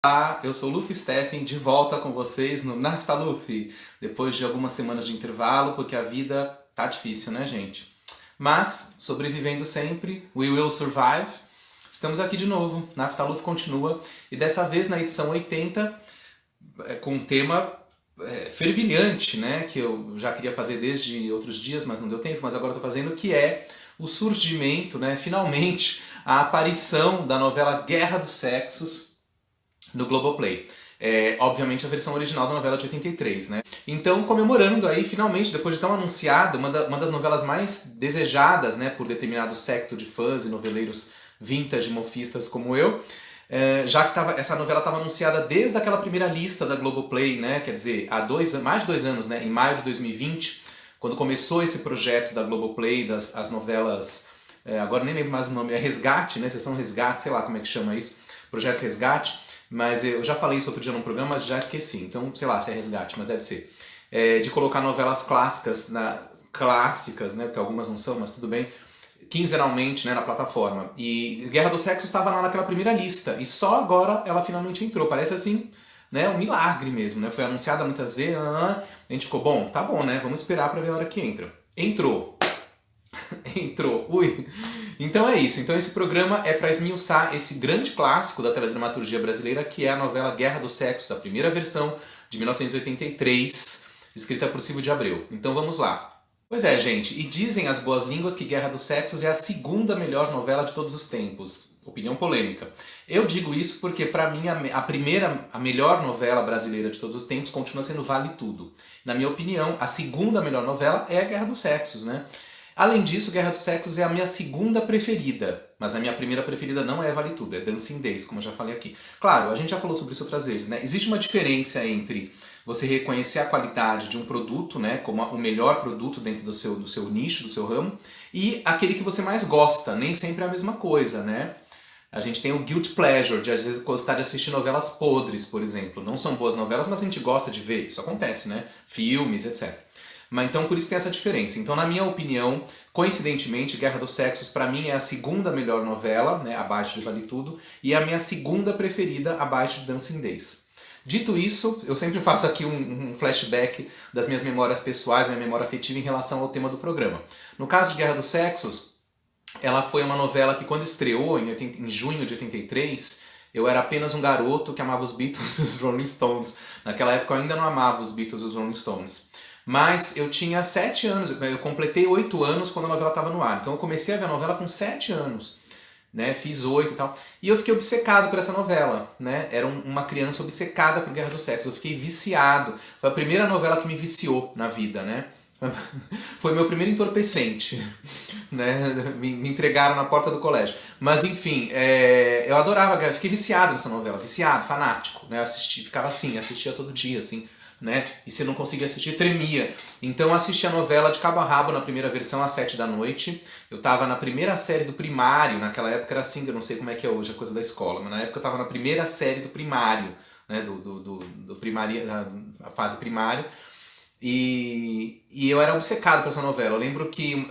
Olá, eu sou o Luffy Steffen, de volta com vocês no Naftaluf, depois de algumas semanas de intervalo, porque a vida tá difícil, né, gente? Mas, sobrevivendo sempre, we will survive. Estamos aqui de novo, Naftaluf continua, e dessa vez na edição 80, com um tema fervilhante, né, que eu já queria fazer desde outros dias, mas não deu tempo, mas agora estou fazendo, que é o surgimento, né, finalmente, a aparição da novela Guerra dos Sexos, no Globoplay. Obviamente a versão original da novela de 83, né? Então, comemorando aí, finalmente, depois de tão anunciada, uma das novelas mais desejadas, né, por determinado secto de fãs e noveleiros vintage mofistas como eu, já que essa novela estava anunciada desde aquela primeira lista da Globoplay, né, quer dizer, há mais de 2 anos, né, em maio de 2020, quando começou esse projeto da Globoplay, as novelas, agora nem lembro mais o nome, é Resgate, né, Sessão Resgate, sei lá como é que chama isso, Projeto Resgate. Mas eu já falei isso outro dia num programa, mas já esqueci. Então, sei lá se é resgate, mas deve ser. De colocar novelas clássicas, clássicas, né? Porque algumas não são, mas tudo bem. Quinzenalmente, né, na plataforma. E Guerra do Sexo estava lá naquela primeira lista. E só agora ela finalmente entrou. Parece assim, né? Um milagre mesmo, né? Foi anunciada muitas vezes. A gente ficou, bom, tá bom, né? Vamos esperar pra ver a hora que entra. Entrou. Entrou. Ui. Então é isso. Então esse programa é para esmiuçar esse grande clássico da teledramaturgia brasileira, que é a novela Guerra dos Sexos, a primeira versão de 1983, escrita por Silvio de Abreu. Então vamos lá. Pois é, gente, e dizem as boas línguas que Guerra dos Sexos é a segunda melhor novela de todos os tempos. Opinião polêmica. Eu digo isso porque, para mim, a melhor novela brasileira de todos os tempos continua sendo Vale Tudo. Na minha opinião, a segunda melhor novela é a Guerra dos Sexos, né? Além disso, Guerra dos Sexos é a minha segunda preferida, mas a minha primeira preferida não é Vale Tudo, é Dancing Days, como eu já falei aqui. Claro, a gente já falou sobre isso outras vezes, né? Existe uma diferença entre você reconhecer a qualidade de um produto, né, como o melhor produto dentro do seu nicho, do seu ramo, e aquele que você mais gosta, nem sempre é a mesma coisa, né? A gente tem o guilt pleasure, de às vezes gostar de assistir novelas podres, por exemplo. Não são boas novelas, mas a gente gosta de ver, isso acontece, né? Filmes, etc. Mas então por isso tem essa diferença. Então, na minha opinião, coincidentemente, Guerra dos Sexos para mim é a segunda melhor novela, né, abaixo de Vale Tudo, e é a minha segunda preferida abaixo de Dancing Days. Dito isso, eu sempre faço aqui um flashback das minhas memórias pessoais, minha memória afetiva em relação ao tema do programa. No caso de Guerra dos Sexos, ela foi uma novela que quando estreou em junho de 83, eu era apenas um garoto que amava os Beatles e os Rolling Stones. Naquela época eu ainda não amava os Beatles e os Rolling Stones. Mas eu tinha 7 anos, eu completei 8 anos quando a novela estava no ar. Então eu comecei a ver a novela com 7 anos. Né? Fiz 8 e tal. E eu fiquei obcecado por essa novela. Né? Era uma criança obcecada por Guerra dos Sexos. Eu fiquei viciado. Foi a primeira novela que me viciou na vida. Né? Foi meu primeiro entorpecente. Né? Me entregaram na porta do colégio. Mas enfim, eu adorava, eu fiquei viciado nessa novela. Viciado, fanático. Né? Eu ficava assim, assistia todo dia. Assim. Né? E se não conseguia assistir, tremia. Então eu assisti a novela de cabo a rabo na primeira versão às 7 da noite. Eu tava na primeira série do primário, naquela época era assim, eu não sei como é que é hoje a coisa da escola, mas na época eu tava na primeira série do primário, né? do primário, a fase primário. E eu era obcecado por essa novela. Eu lembro que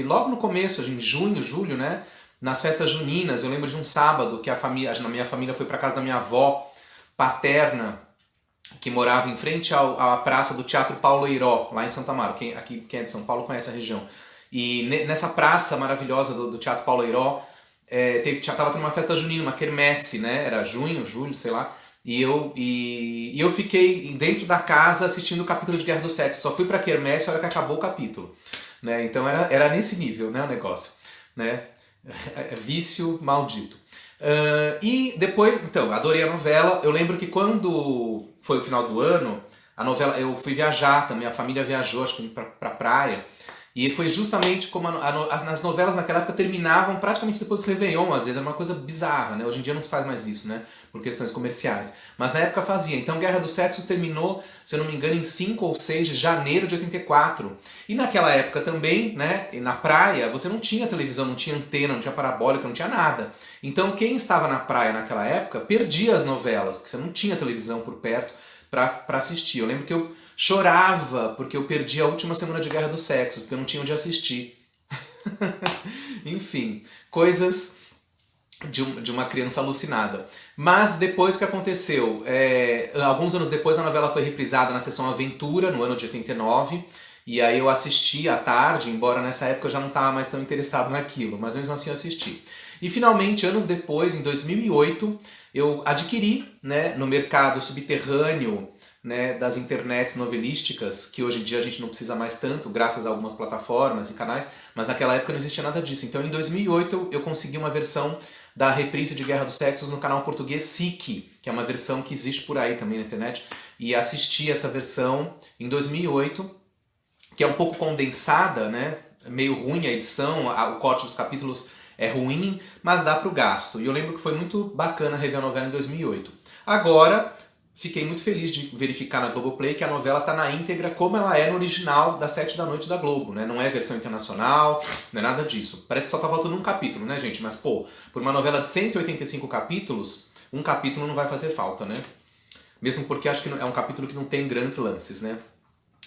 logo no começo, em junho, julho, né? Nas festas juninas, eu lembro de um sábado que na minha família foi pra casa da minha avó paterna, que morava em frente à praça do Teatro Paulo Eiró, lá em Santo Amaro. Quem é de São Paulo conhece a região. E nessa praça maravilhosa do Teatro Paulo Eiró, tava tendo uma festa junina, uma quermesse, né? Era junho, julho, sei lá. E eu fiquei dentro da casa assistindo o capítulo de Guerra do Sexo. Só fui pra quermesse a hora que acabou o capítulo. Né? Então era nesse nível, né, o negócio. Né? Vício maldito. E depois, então, adorei a novela. Eu lembro que quando foi o final do ano, a novela, eu fui viajar também, a família viajou, acho que pra praia. E foi justamente como as novelas naquela época terminavam praticamente depois do Réveillon, às vezes, era uma coisa bizarra, né? Hoje em dia não se faz mais isso, né? Por questões comerciais. Mas na época fazia. Então Guerra dos Sexos terminou, se eu não me engano, em 5 ou 6 de janeiro de 84. E naquela época também, né, na praia, você não tinha televisão, não tinha antena, não tinha parabólica, não tinha nada. Então quem estava na praia naquela época perdia as novelas, porque você não tinha televisão por perto para assistir. Eu lembro que eu chorava porque eu perdi a última semana de Guerra dos Sexos, porque eu não tinha onde assistir. Enfim, coisas de uma criança alucinada. Mas depois que aconteceu, alguns anos depois a novela foi reprisada na Sessão Aventura, no ano de 89, e aí eu assisti à tarde, embora nessa época eu já não estava mais tão interessado naquilo, mas mesmo assim eu assisti. E finalmente, anos depois, em 2008, eu adquiri, né, no mercado subterrâneo, né, das internets novelísticas, que hoje em dia a gente não precisa mais tanto, graças a algumas plataformas e canais, mas naquela época não existia nada disso. Então em 2008 eu consegui uma versão da reprise de Guerra dos Sexos no canal português SIC, que é uma versão que existe por aí também na internet, e assisti essa versão em 2008, que é um pouco condensada, né, meio ruim a edição, o corte dos capítulos é ruim, mas dá pro gasto. E eu lembro que foi muito bacana rever a novela em 2008. Agora, fiquei muito feliz de verificar na Globoplay que a novela está na íntegra como ela é no original das 7 da noite da Globo, né? Não é versão internacional, não é nada disso. Parece que só tá faltando um capítulo, né, gente? Mas, pô, por uma novela de 185 capítulos, um capítulo não vai fazer falta, né? Mesmo porque acho que é um capítulo que não tem grandes lances, né?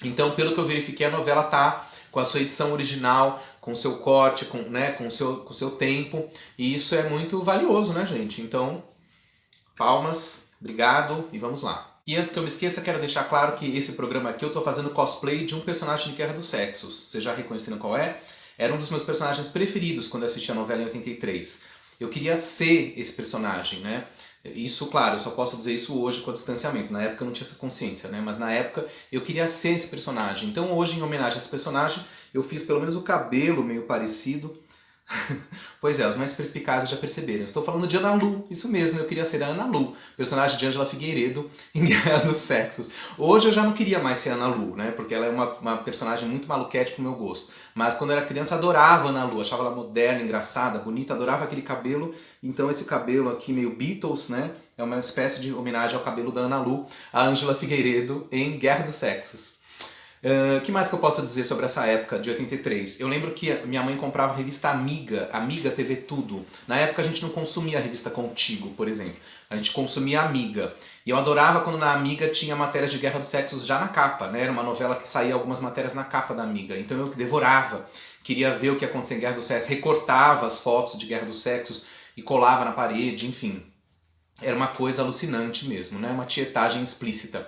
Então, pelo que eu verifiquei, a novela tá com a sua edição original, com seu corte, com seu tempo, e isso é muito valioso, né, gente? Então, palmas, obrigado e vamos lá. E antes que eu me esqueça, quero deixar claro que esse programa aqui eu tô fazendo cosplay de um personagem de Guerra dos Sexos. Vocês já reconheceram qual é? Era um dos meus personagens preferidos quando eu assisti a novela em 83. Eu queria ser esse personagem, né? Isso, claro, eu só posso dizer isso hoje com o distanciamento. Na época eu não tinha essa consciência, né? Mas na época eu queria ser esse personagem. Então hoje, em homenagem a esse personagem, eu fiz pelo menos o cabelo meio parecido. Pois é, os mais perspicazes já perceberam. Eu estou falando de Ana Lu, isso mesmo, eu queria ser a Ana Lu, personagem de Ângela Figueiredo em Guerra dos Sexos. Hoje eu já não queria mais ser a Ana Lu, né? Porque ela é uma personagem muito maluquete pro meu gosto. Mas quando eu era criança, adorava a Ana Lu, achava ela moderna, engraçada, bonita, adorava aquele cabelo. Então esse cabelo aqui meio Beatles, né? É uma espécie de homenagem ao cabelo da Ana Lu, a Ângela Figueiredo em Guerra dos Sexos. Que mais que eu posso dizer sobre essa época de 83? Eu lembro que minha mãe comprava a revista Amiga, Amiga TV Tudo. Na época a gente não consumia a revista Contigo, por exemplo. A gente consumia Amiga. E eu adorava quando na Amiga tinha matérias de Guerra dos Sexos já na capa, né? Era uma novela que saía algumas matérias na capa da Amiga. Então eu devorava, queria ver o que acontecia em Guerra dos Sexos, recortava as fotos de Guerra dos Sexos e colava na parede, enfim. Era uma coisa alucinante mesmo, né? Uma tietagem explícita.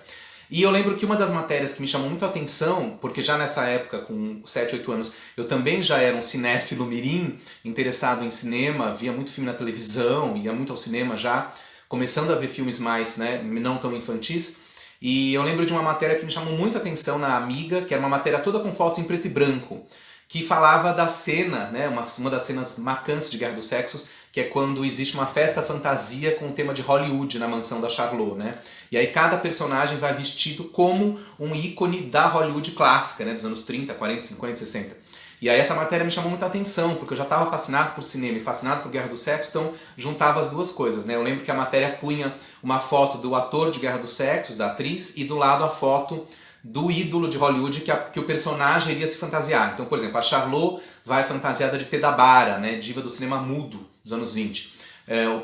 E eu lembro que uma das matérias que me chamou muito a atenção, porque já nessa época, com 7, 8 anos, eu também já era um cinéfilo mirim, interessado em cinema, via muito filme na televisão, ia muito ao cinema já, começando a ver filmes mais, né, não tão infantis. E eu lembro de uma matéria que me chamou muito a atenção na Amiga, que era uma matéria toda com fotos em preto e branco, que falava da cena, né, uma das cenas marcantes de Guerra dos Sexos, que é quando existe uma festa fantasia com o tema de Hollywood na mansão da Charlot, né? E aí cada personagem vai vestido como um ícone da Hollywood clássica, né? Dos anos 30, 40, 50, 60. E aí essa matéria me chamou muita atenção, porque eu já estava fascinado por cinema e fascinado por Guerra dos Sexos, então juntava as duas coisas, né? Eu lembro que a matéria punha uma foto do ator de Guerra dos Sexos, da atriz, e do lado a foto do ídolo de Hollywood que o personagem iria se fantasiar. Então, por exemplo, a Charlot vai fantasiada de Teda Bara, né, diva do cinema mudo dos anos 20.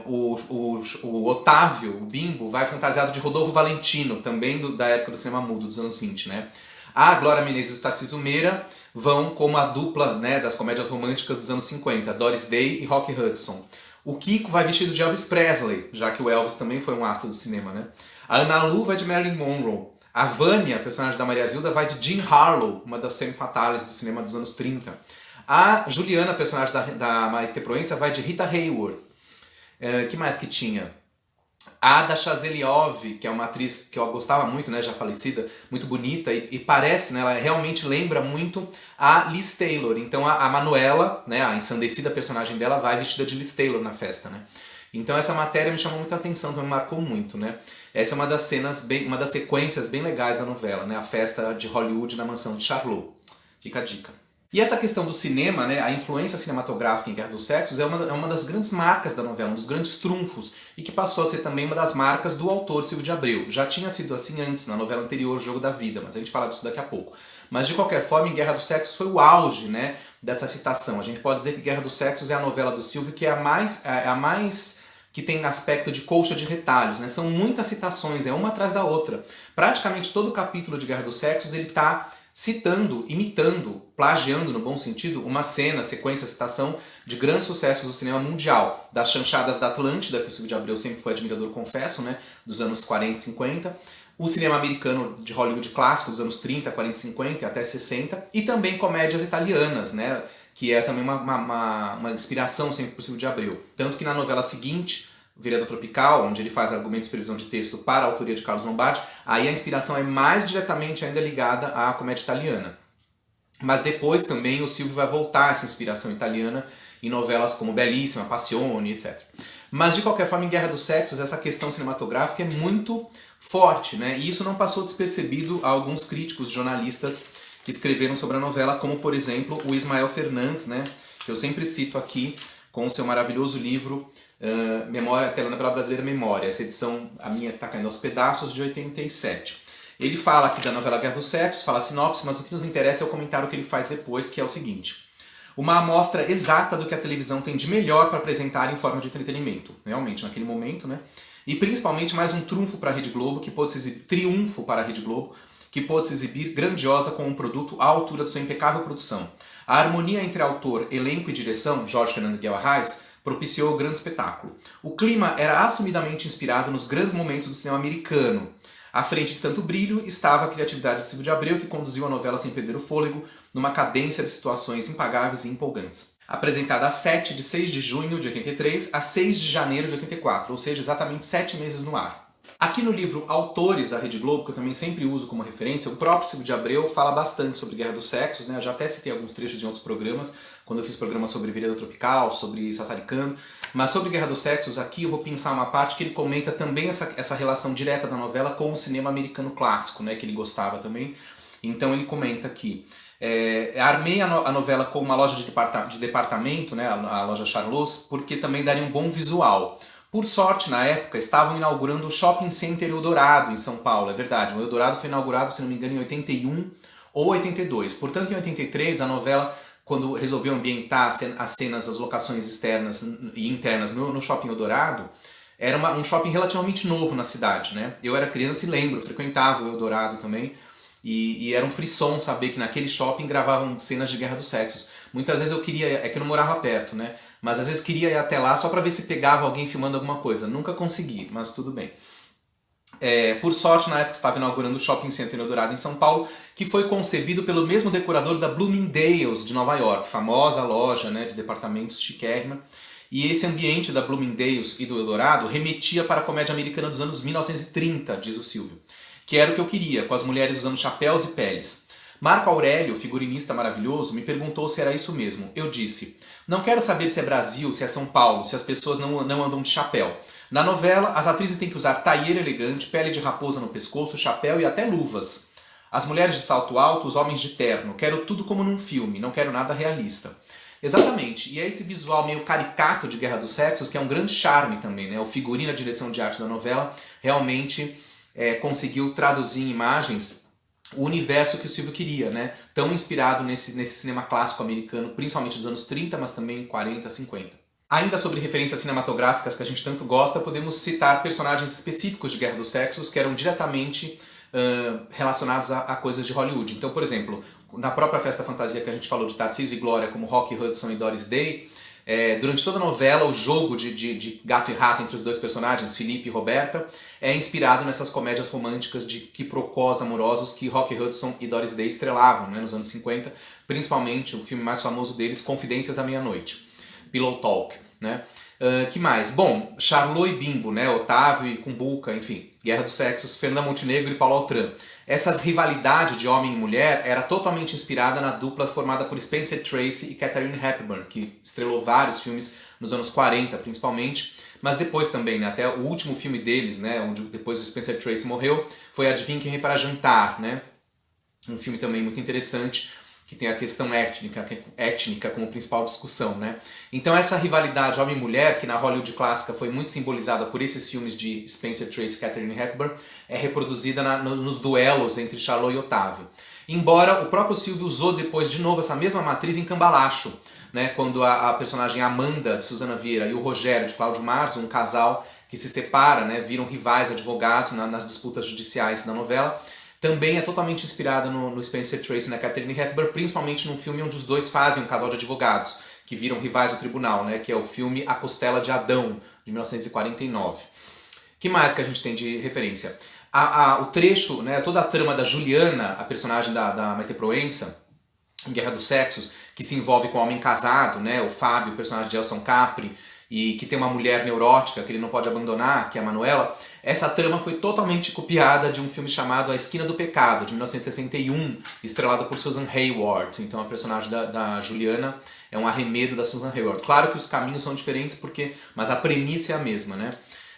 O Otávio, o Bimbo, vai fantasiado de Rodolfo Valentino, também da época do cinema mudo dos anos 20. Né? A Glória Menezes e o Tarcísio Meira vão como a dupla, né, das comédias românticas dos anos 50, Doris Day e Rock Hudson. O Kiko vai vestido de Elvis Presley, já que o Elvis também foi um astro do cinema. Né? A Ana Lu vai de Marilyn Monroe. A Vânia, personagem da Maria Zilda, vai de Jean Harlow, uma das femme fatales do cinema dos anos 30. A Juliana, personagem da Maite Proença, vai de Rita Hayworth. Que mais que tinha? A da Chazeliov, que é uma atriz que eu gostava muito, né, já falecida, muito bonita, e parece, né, ela realmente lembra muito a Liz Taylor. Então a Manuela, né, a ensandecida personagem dela, vai vestida de Liz Taylor na festa, né? Então essa matéria me chamou muita atenção, então me marcou muito, né? Essa é uma das cenas, uma das sequências bem legais da novela, né? A festa de Hollywood na mansão de Charlot. Fica a dica. E essa questão do cinema, né, a influência cinematográfica em Guerra dos Sexos é uma das grandes marcas da novela, um dos grandes trunfos, e que passou a ser também uma das marcas do autor Silvio de Abreu. Já tinha sido assim antes, na novela anterior, Jogo da Vida, mas a gente fala disso daqui a pouco. Mas de qualquer forma, em Guerra dos Sexos foi o auge, né, dessa citação. A gente pode dizer que Guerra dos Sexos é a novela do Silvio que é a mais que tem aspecto de colcha de retalhos, né? São muitas citações, é uma atrás da outra. Praticamente todo o capítulo de Guerra dos Sexos ele está citando, imitando, plagiando no bom sentido, uma cena, sequência, citação de grandes sucessos do cinema mundial, das chanchadas da Atlântida, que o Silvio de Abreu sempre foi admirador, confesso, né, dos anos 40 e 50, o cinema americano de Hollywood clássico dos anos 30, 40, 50 e até 60, e também comédias italianas, né, que é também uma inspiração sempre para o Silvio de Abreu. Tanto que na novela seguinte, Vereda Tropical, onde ele faz argumentos de previsão de texto para a autoria de Carlos Lombardi, aí a inspiração é mais diretamente ainda ligada à comédia italiana. Mas depois também o Silvio vai voltar a essa inspiração italiana em novelas como Bellissima, Passione, etc. Mas de qualquer forma, em Guerra dos Sexos, essa questão cinematográfica é muito forte, né? E isso não passou despercebido a alguns críticos, jornalistas que escreveram sobre a novela, como por exemplo o Ismael Fernandes, né? Que eu sempre cito aqui com o seu maravilhoso livro Memória, Telenovela Brasileira Memória, essa edição, a minha que está caindo aos pedaços, de 87. Ele fala aqui da novela Guerra dos Sexos, fala a sinopse, mas o que nos interessa é o comentário que ele faz depois, que é o seguinte: uma amostra exata do que a televisão tem de melhor para apresentar em forma de entretenimento, realmente, naquele momento, né? E principalmente mais um trunfo para a Rede Globo, que pôde se exibir, triunfo para a Rede Globo, que pôde se exibir grandiosa com um produto à altura de sua impecável produção. A harmonia entre autor, elenco e direção, Jorge Fernando Guel Arraes, propiciou o grande espetáculo. O clima era assumidamente inspirado nos grandes momentos do cinema americano. À frente de tanto brilho estava a criatividade de Silvio de Abreu, que conduziu a novela sem perder o fôlego, numa cadência de situações impagáveis e empolgantes. Apresentada a 7 de 6 de junho de 83 a 6 de janeiro de 84, ou seja, exatamente 7 meses no ar. Aqui no livro Autores da Rede Globo, que eu também sempre uso como referência, o próprio Silvio de Abreu fala bastante sobre Guerra dos Sexos, né? Eu já até citei alguns trechos de outros programas, quando eu fiz programas sobre Vereda Tropical, sobre Sassaricando, mas sobre Guerra dos Sexos aqui eu vou pensar uma parte que ele comenta também essa relação direta da novela com o cinema americano clássico, né? Que ele gostava também. Então ele comenta aqui: armei a novela com uma loja de departamento, né? A loja Charlot's, porque também daria um bom visual. Por sorte, na época, estavam inaugurando o Shopping Center Eldorado, em São Paulo, é verdade. O Eldorado foi inaugurado, se não me engano, em 81 ou 82. Portanto, em 83, a novela, quando resolveu ambientar as cenas, as locações externas e internas no Shopping Eldorado, era um shopping relativamente novo na cidade, né? Eu era criança e lembro, frequentava o Eldorado também, e era um frisson saber que naquele shopping gravavam cenas de Guerra dos Sexos. Muitas vezes eu queria, é que eu não morava perto, né? Mas às vezes queria ir até lá só pra ver se pegava alguém filmando alguma coisa. Nunca consegui, mas tudo bem. Por sorte, na época estava inaugurando o Shopping Center Eldorado em São Paulo, que foi concebido pelo mesmo decorador da Bloomingdale's de Nova York, famosa loja, né, de departamentos chiquérrima. E esse ambiente da Bloomingdale's e do Eldorado remetia para a comédia americana dos anos 1930, diz o Silvio, que era o que eu queria, com as mulheres usando chapéus e peles. Marco Aurélio, figurinista maravilhoso, me perguntou se era isso mesmo. Eu disse: não quero saber se é Brasil, se é São Paulo, se as pessoas não andam de chapéu. Na novela, as atrizes têm que usar tailleur elegante, pele de raposa no pescoço, chapéu e até luvas. As mulheres de salto alto, os homens de terno. Quero tudo como num filme, não quero nada realista. Exatamente, e é esse visual meio caricato de Guerra dos Sexos que é um grande charme também, né? O figurino, a direção de arte da novela realmente conseguiu traduzir em imagens o universo que o Silvio queria, né? Tão inspirado nesse cinema clássico americano, principalmente dos anos 30, mas também 40, 50. Ainda sobre referências cinematográficas que a gente tanto gosta, podemos citar personagens específicos de Guerra dos Sexos que eram diretamente relacionados a coisas de Hollywood. Então, por exemplo, na própria Festa Fantasia que a gente falou de Tarcísio e Glória, como Rock Hudson e Doris Day, durante toda a novela, o jogo de gato e rato entre os dois personagens, Felipe e Roberta, é inspirado nessas comédias românticas de quiprocós amorosos que Rock Hudson e Doris Day estrelavam, né, nos anos 50, principalmente o filme mais famoso deles, Confidências à Meia-Noite, Pillow Talk, né? Que mais? Bom, Charlot e Bimbo, né? Otávio e Cumbuca, enfim, Guerra dos Sexos, Fernanda Montenegro e Paulo Altran. Essa rivalidade de homem e mulher era totalmente inspirada na dupla formada por Spencer Tracy e Katharine Hepburn, que estrelou vários filmes nos anos 40, principalmente, mas depois também, né? Até o último filme deles, né? Onde depois o Spencer Tracy morreu, foi Adivinhe Quem Vem para Jantar, né? Um filme também muito interessante, que tem a questão étnica como principal discussão, né? Então essa rivalidade homem e mulher, que na Hollywood clássica foi muito simbolizada por esses filmes de Spencer Tracy e Katharine Hepburn, é reproduzida nos duelos entre Charlot e Otávio. Embora o próprio Silvio usou depois de novo essa mesma matriz em Cambalacho, né? Quando a personagem Amanda, de Susana Vieira, e o Rogério, de Cláudio Marzo, um casal que se separa, né? Viram rivais advogados nas disputas judiciais da novela, também é totalmente inspirada no Spencer Tracy e na Katharine Hepburn, principalmente num filme onde os dois fazem um casal de advogados, que viram rivais no tribunal, né? Que é o filme A Costela de Adão, de 1949. Que mais que a gente tem de referência? O trecho, né, toda a trama da Juliana, a personagem da Maite Proença, em Guerra dos Sexos, que se envolve com um homem casado, né, o Fábio, o personagem de Elson Capri, e que tem uma mulher neurótica que ele não pode abandonar, que é a Manuela. Essa trama foi totalmente copiada de um filme chamado A Esquina do Pecado, de 1961, estrelado por Susan Hayward. Então a personagem da Juliana é um arremedo da Susan Hayward. Claro que os caminhos são diferentes, mas a premissa é a mesma, né?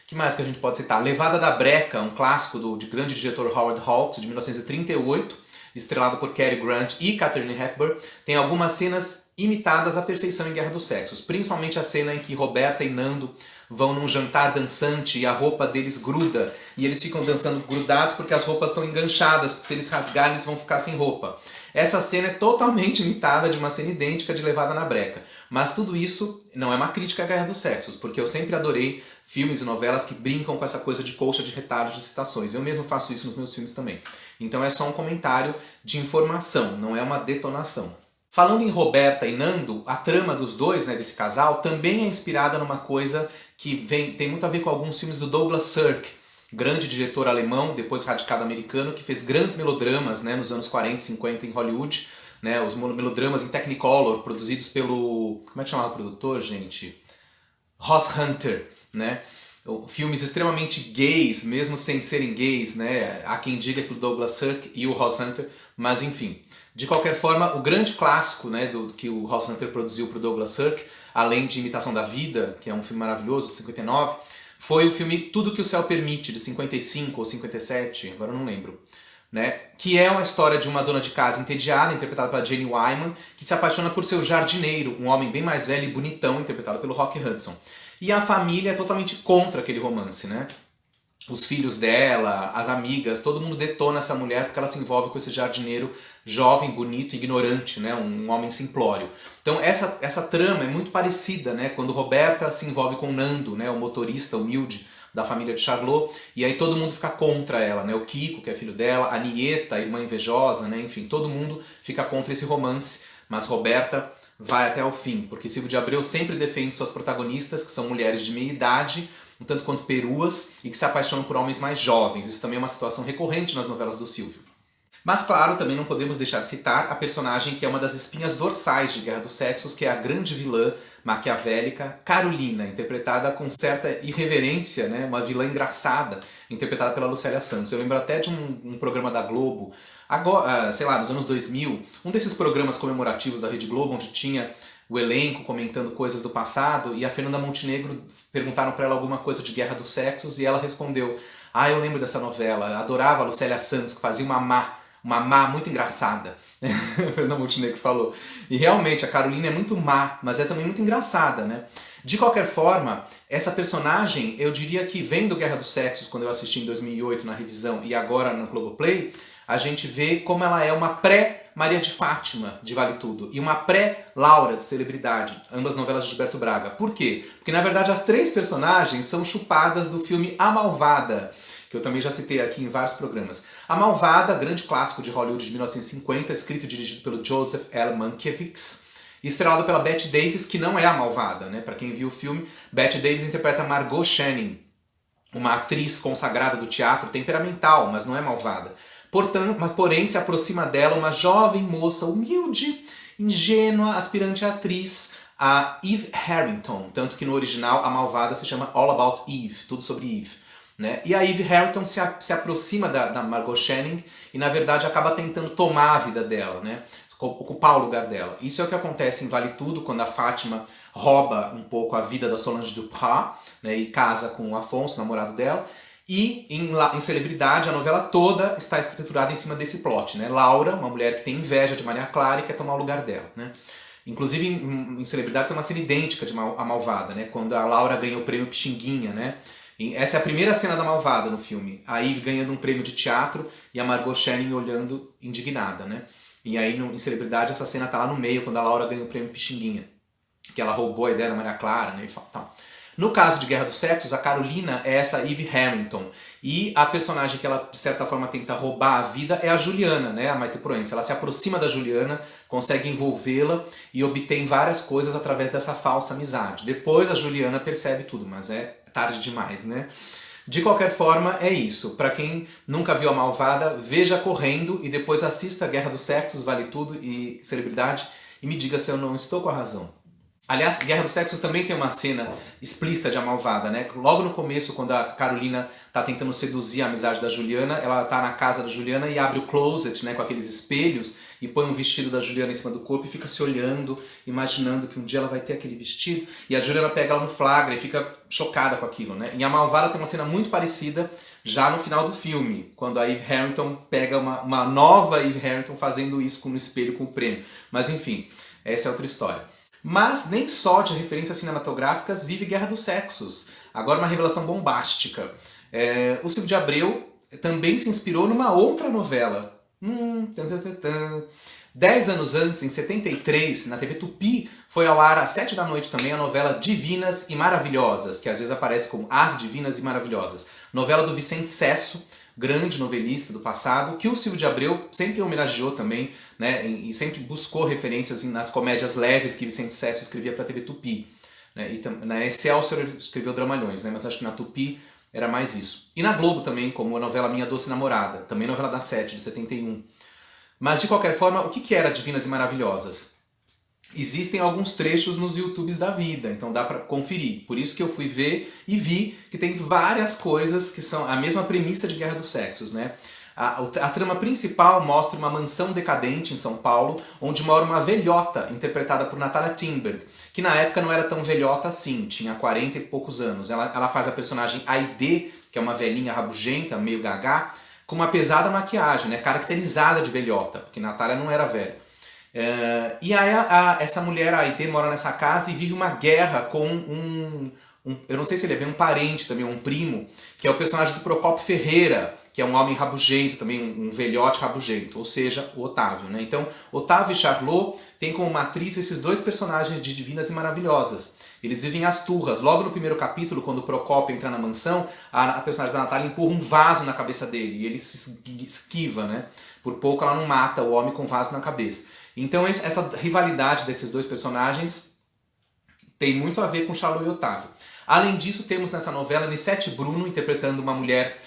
O que mais que a gente pode citar? Levada da Breca, um clássico de grande diretor Howard Hawks, de 1938, estrelado por Cary Grant e Katharine Hepburn, tem algumas cenas imitadas à perfeição em Guerra dos Sexos, principalmente a cena em que Roberta e Nando vão num jantar dançante e a roupa deles gruda, e eles ficam dançando grudados porque as roupas estão enganchadas, porque se eles rasgarem eles vão ficar sem roupa. Essa cena é totalmente imitada de uma cena idêntica de Levada na Breca. Mas tudo isso não é uma crítica à Guerra dos Sexos, porque eu sempre adorei filmes e novelas que brincam com essa coisa de colcha de retalhos de citações. Eu mesmo faço isso nos meus filmes também. Então é só um comentário de informação, não é uma detonação. Falando em Roberta e Nando, a trama dos dois, né, desse casal, também é inspirada numa coisa que tem muito a ver com alguns filmes do Douglas Sirk, grande diretor alemão, depois radicado americano, que fez grandes melodramas, né, nos anos 40 e 50 em Hollywood, né, os melodramas em Technicolor, produzidos pelo... como é que chamava o produtor, gente? Ross Hunter, né? Filmes extremamente gays, mesmo sem serem gays, né? Há quem diga que o Douglas Sirk e o Ross Hunter, mas enfim. De qualquer forma, o grande clássico, né, que o Ross Hunter produziu para o Douglas Sirk, além de Imitação da Vida, que é um filme maravilhoso, de 59, foi o filme Tudo que o Céu Permite, de 55 ou 57, agora eu não lembro. Né? Que é uma história de uma dona de casa entediada, interpretada pela Jane Wyman, que se apaixona por seu jardineiro, um homem bem mais velho e bonitão, interpretado pelo Rock Hudson. E a família é totalmente contra aquele romance, né? Os filhos dela, as amigas, todo mundo detona essa mulher porque ela se envolve com esse jardineiro jovem, bonito, ignorante, né? Um homem simplório. Então essa trama é muito parecida, né? Quando Roberta se envolve com Nando, né? O motorista humilde da família de Charlot, e aí todo mundo fica contra ela, né? O Kiko, que é filho dela, a Nieta, a irmã invejosa, né? Enfim, todo mundo fica contra esse romance, mas Roberta vai até o fim, porque Silvio de Abreu sempre defende suas protagonistas, que são mulheres de meia idade, um tanto quanto peruas, e que se apaixonam por homens mais jovens. Isso também é uma situação recorrente nas novelas do Silvio. Mas claro, também não podemos deixar de citar a personagem que é uma das espinhas dorsais de Guerra dos Sexos, que é a grande vilã maquiavélica Carolina, interpretada com certa irreverência, né? Uma vilã engraçada, interpretada pela Lucélia Santos. Eu lembro até de um programa da Globo, agora, sei lá, nos anos 2000, um desses programas comemorativos da Rede Globo, onde tinha o elenco comentando coisas do passado, e a Fernanda Montenegro perguntaram para ela alguma coisa de Guerra dos Sexos, e ela respondeu: "Ah, eu lembro dessa novela, adorava a Lucélia Santos, que fazia uma má muito engraçada." A Fernanda Montenegro falou. E realmente, a Carolina é muito má, mas é também muito engraçada, né? De qualquer forma, essa personagem, eu diria que vendo Guerra dos Sexos, quando eu assisti em 2008 na revisão, e agora no Globoplay, a gente vê como ela é uma pré-Maria de Fátima, de Vale Tudo, e uma pré-Laura, de Celebridade, ambas novelas de Gilberto Braga. Por quê? Porque, na verdade, as três personagens são chupadas do filme A Malvada, que eu também já citei aqui em vários programas. A Malvada, grande clássico de Hollywood de 1950, escrito e dirigido pelo Joseph L. Mankiewicz, estrelado pela Bette Davis, que não é a Malvada, né? Para quem viu o filme, Bette Davis interpreta Margot Channing, uma atriz consagrada do teatro, temperamental, mas não é malvada. Porém, se aproxima dela uma jovem moça humilde, ingênua, aspirante a atriz, a Eve Harrington, tanto que no original a Malvada se chama All About Eve, tudo sobre Eve. Né? E a Eve Harrington se aproxima da Margot Channing e na verdade acaba tentando tomar a vida dela, né? Ocupar o lugar dela. Isso é o que acontece em Vale Tudo, quando a Fátima rouba um pouco a vida da Solange Duprat, né? E casa com o Afonso, namorado dela. E em Celebridade, a novela toda está estruturada em cima desse plot, né? Laura, uma mulher que tem inveja de Maria Clara e quer tomar o lugar dela, né? Inclusive em Celebridade tem uma cena idêntica de A Malvada, né? Quando a Laura ganha o prêmio Pixinguinha, né? Essa é a primeira cena da Malvada no filme. A Eve ganhando um prêmio de teatro e a Margot Channing olhando indignada, né? E aí em Celebridade essa cena tá lá no meio, quando a Laura ganha o prêmio Pixinguinha, que ela roubou a ideia da Maria Clara, né? E tal. No caso de Guerra dos Sexos, a Carolina é essa Eve Harrington. E a personagem que ela, de certa forma, tenta roubar a vida é a Juliana, né? A Maite Proença. Ela se aproxima da Juliana, consegue envolvê-la e obtém várias coisas através dessa falsa amizade. Depois a Juliana percebe tudo, mas é tarde demais, né? De qualquer forma, é isso. Para quem nunca viu A Malvada, veja correndo e depois assista a Guerra dos Sexos, Vale Tudo e Celebridade e me diga se eu não estou com a razão. Aliás, Guerra dos Sexos também tem uma cena explícita de A Malvada, né? Logo no começo, quando a Carolina tá tentando seduzir a amizade da Juliana, ela tá na casa da Juliana e abre o closet, né, com aqueles espelhos e põe um vestido da Juliana em cima do corpo e fica se olhando, imaginando que um dia ela vai ter aquele vestido. E a Juliana pega ela no flagra e fica chocada com aquilo, né? Em A Malvada tem uma cena muito parecida já no final do filme, quando a Eve Harrington pega uma nova Eve Harrington fazendo isso no espelho com o prêmio. Mas enfim, essa é outra história. Mas nem só de referências cinematográficas vive Guerra dos Sexos. Agora uma revelação bombástica. O Silvio de Abreu também se inspirou numa outra novela. 10 anos antes, em 73, na TV Tupi, foi ao ar às 7 da noite também a novela Divinas e Maravilhosas, que às vezes aparece como As Divinas e Maravilhosas. Novela do Vicente Sesso, grande novelista do passado, que o Silvio de Abreu sempre homenageou também, né, e sempre buscou referências nas comédias leves que Vicente Sesso escrevia para a TV Tupi. Né, e na Excelsior ele escreveu dramalhões, né, mas acho que na Tupi era mais isso. E na Globo também, como a novela Minha Doce Namorada, também novela da 7, de 71. Mas de qualquer forma, o que era Divinas e Maravilhosas? Existem alguns trechos nos YouTubes da vida, então dá pra conferir. Por isso que eu fui ver e vi que tem várias coisas que são a mesma premissa de Guerra dos Sexos, né? A trama principal mostra uma mansão decadente em São Paulo, onde mora uma velhota interpretada por Natalia Timberg, que na época não era tão velhota assim, tinha 40 e poucos anos. Ela faz a personagem Aide, que é uma velhinha rabugenta, meio gaga, com uma pesada maquiagem, né? Caracterizada de velhota, porque Natalia não era velha. E aí essa mulher, a Aide, mora nessa casa e vive uma guerra com eu não sei se ele é bem um parente também, um primo, que é o personagem do Procópio Ferreira, que é um homem rabugento, também um velhote rabugento, ou seja, o Otávio, né? Então, Otávio e Charlot têm como matriz esses dois personagens de Divinas e Maravilhosas. Eles vivem as turras. Logo no primeiro capítulo, quando o Procópio entra na mansão, a personagem da Natália empurra um vaso na cabeça dele e ele se esquiva, né? Por pouco ela não mata o homem com o vaso na cabeça. Então essa rivalidade desses dois personagens tem muito a ver com Charlot e Otávio. Além disso, temos nessa novela Nissete Bruno interpretando uma mulher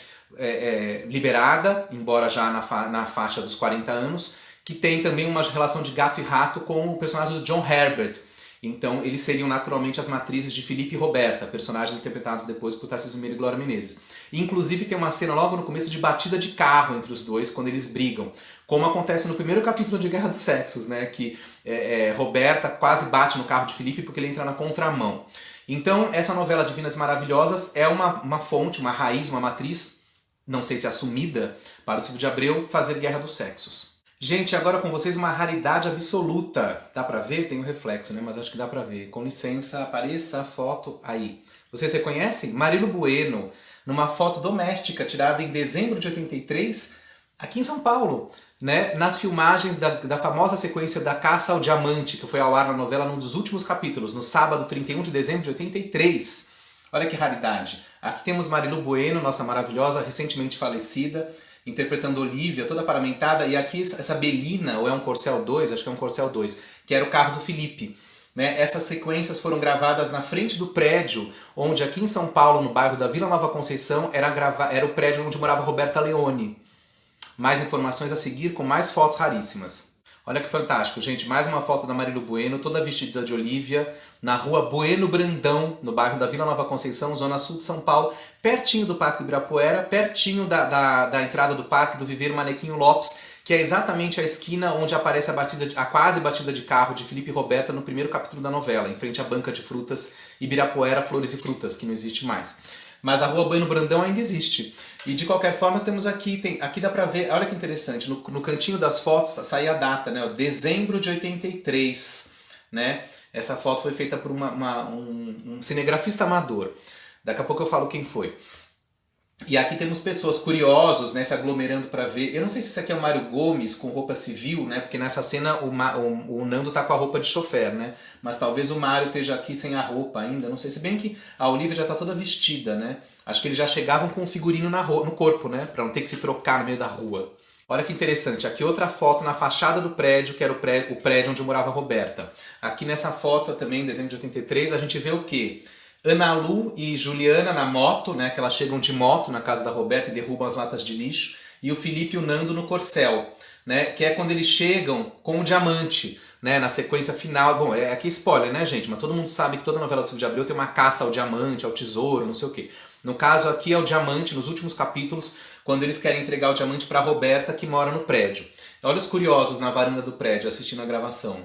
liberada, embora já na faixa dos 40 anos, que tem também uma relação de gato e rato com o personagem do John Herbert. Então eles seriam naturalmente as matrizes de Felipe e Roberta, personagens interpretados depois por Tarcísio Meira e Glória Menezes. E, inclusive tem uma cena logo no começo de batida de carro entre os dois, quando eles brigam. Como acontece no primeiro capítulo de Guerra dos Sexos, né? Que Roberta quase bate no carro de Felipe porque ele entra na contramão. Então essa novela Divinas Maravilhosas é uma fonte, uma raiz, uma matriz, não sei se assumida, para o Silvio de Abreu fazer Guerra dos Sexos. Gente, agora com vocês uma raridade absoluta. Dá pra ver? Tem um reflexo, né? Mas acho que dá pra ver. Com licença, apareça a foto aí. Vocês reconhecem? Marilo Bueno, numa foto doméstica tirada em dezembro de 83, aqui em São Paulo, né? Nas filmagens da famosa sequência da Caça ao Diamante, que foi ao ar na novela num dos últimos capítulos, no sábado 31 de dezembro de 83. Olha que raridade. Aqui temos Marilo Bueno, nossa maravilhosa, recentemente falecida, interpretando Olívia, toda paramentada, e aqui essa Belina, ou é um Corcel 2, acho que é um Corcel 2, que era o carro do Felipe. Né? Essas sequências foram gravadas na frente do prédio, onde aqui em São Paulo, no bairro da Vila Nova Conceição, era o prédio onde morava Roberta Leone. Mais informações a seguir com mais fotos raríssimas. Olha que fantástico, gente, mais uma foto da Marilo Bueno, toda vestida de Olívia, na rua Bueno Brandão, no bairro da Vila Nova Conceição, zona sul de São Paulo, pertinho do Parque do Ibirapuera, pertinho da entrada do parque do Viveiro Manequinho Lopes, que é exatamente a esquina onde aparece a quase batida de carro de Felipe e Roberta no primeiro capítulo da novela, em frente à banca de frutas Ibirapuera Flores e Frutas, que não existe mais. Mas a rua Bueno Brandão ainda existe. E de qualquer forma temos aqui dá pra ver, olha que interessante, no cantinho das fotos sai a data, né? Dezembro de 83, né? Essa foto foi feita por um cinegrafista amador. Daqui a pouco eu falo quem foi. E aqui temos pessoas curiosos, né, se aglomerando para ver. Eu não sei se isso aqui é o Mário Gomes com roupa civil, né? Porque nessa cena o Nando tá com a roupa de chofer, né? Mas talvez o Mário esteja aqui sem a roupa ainda. Não sei, se bem que a Olivia já tá toda vestida, né? Acho que eles já chegavam com o figurino no corpo, né? Pra não ter que se trocar no meio da rua. Olha que interessante, aqui outra foto na fachada do prédio, que era o prédio onde morava a Roberta. Aqui nessa foto também, em dezembro de 83, a gente vê o quê? Ana Lu e Juliana na moto, né, que elas chegam de moto na casa da Roberta e derrubam as latas de lixo, e o Felipe e o Nando no corcel, né, que é quando eles chegam com o diamante, né, na sequência final. Bom, é aqui spoiler, né, gente, mas todo mundo sabe que toda novela do Silvio de Abreu tem uma caça ao diamante, ao tesouro, não sei o quê. No caso aqui é o diamante, nos últimos capítulos, quando eles querem entregar o diamante para a Roberta, que mora no prédio. Olha os curiosos na varanda do prédio assistindo a gravação.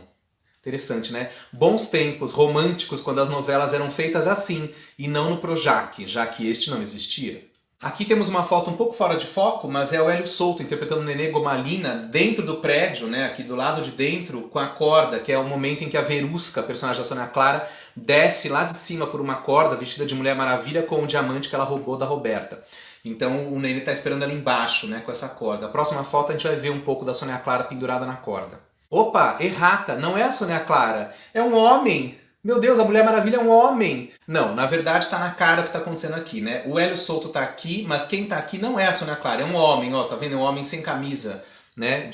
Interessante, né? Bons tempos, românticos, quando as novelas eram feitas assim, e não no Projac, já que este não existia. Aqui temos uma foto um pouco fora de foco, mas é o Hélio Souto interpretando o Nenê Gomalina dentro do prédio, né? Aqui do lado de dentro, com a corda, que é o momento em que a Verusca, a personagem da Sônia Clara, desce lá de cima por uma corda, vestida de Mulher Maravilha, com o diamante que ela roubou da Roberta. Então o Nenê está esperando ela embaixo, né? Com essa corda. A próxima foto a gente vai ver um pouco da Sônia Clara pendurada na corda. Opa, errata, não é a Sônia Clara, é um homem. Meu Deus, a Mulher Maravilha é um homem. Não, na verdade tá na cara o que tá acontecendo aqui, né? O Hélio Souto tá aqui, mas quem tá aqui não é a Sônia Clara, é um homem, ó, tá vendo? É um homem sem camisa, né?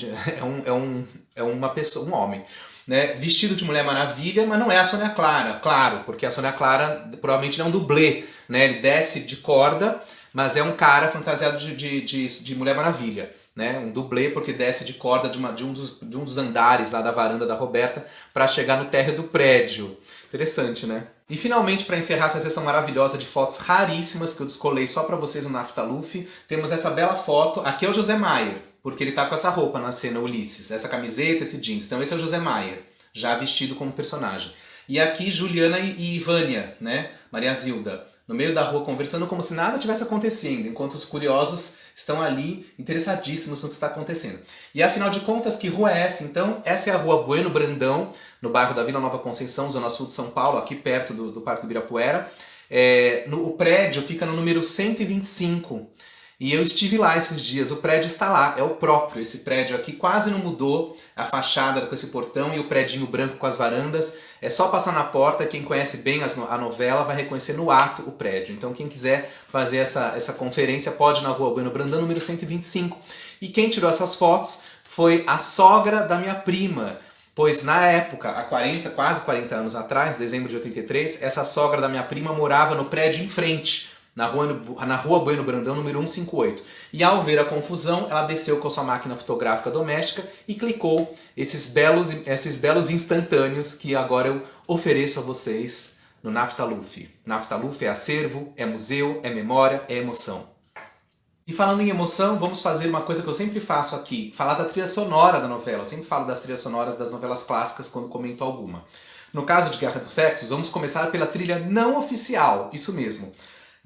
É uma pessoa, um homem, né? Vestido de Mulher Maravilha, mas não é a Sônia Clara, claro, porque a Sônia Clara provavelmente não é um dublê, né? Ele desce de corda, mas é um cara fantasiado de Mulher Maravilha. Né, um dublê, porque desce de corda de um dos andares lá da varanda da Roberta para chegar no térreo do prédio. Interessante, né? E finalmente, para encerrar essa sessão maravilhosa de fotos raríssimas que eu descolei só para vocês no Naftaluf, temos essa bela foto. Aqui é o José Maier, porque ele tá com essa roupa na cena, Ulisses, essa camiseta, esse jeans. Então esse é o José Maier, já vestido como personagem. E aqui Juliana e Vânia, né? Maria Zilda, no meio da rua conversando como se nada tivesse acontecendo, enquanto os curiosos estão ali interessadíssimos no que está acontecendo. E afinal de contas, que rua é essa? Então, essa é a Rua Bueno Brandão, no bairro da Vila Nova Conceição, zona sul de São Paulo, aqui perto do Parque do Ibirapuera. O prédio fica no número 125. E eu estive lá esses dias, o prédio está lá, é o próprio, esse prédio aqui quase não mudou, a fachada com esse portão e o predinho branco com as varandas, é só passar na porta, quem conhece bem a novela vai reconhecer no ato o prédio. Então quem quiser fazer essa conferência pode ir na Rua Bueno Brandão, número 125. E quem tirou essas fotos foi a sogra da minha prima, pois na época, há quase 40 anos atrás, dezembro de 83, essa sogra da minha prima morava no prédio em frente, na rua Bueno Brandão, número 158. E ao ver a confusão, ela desceu com sua máquina fotográfica doméstica e clicou esses belos instantâneos que agora eu ofereço a vocês no Naftaluf. Naftaluf é acervo, é museu, é memória, é emoção. E falando em emoção, vamos fazer uma coisa que eu sempre faço aqui, falar da trilha sonora da novela. Eu sempre falo das trilhas sonoras das novelas clássicas quando comento alguma. No caso de Guerra dos Sexos, vamos começar pela trilha não oficial, isso mesmo.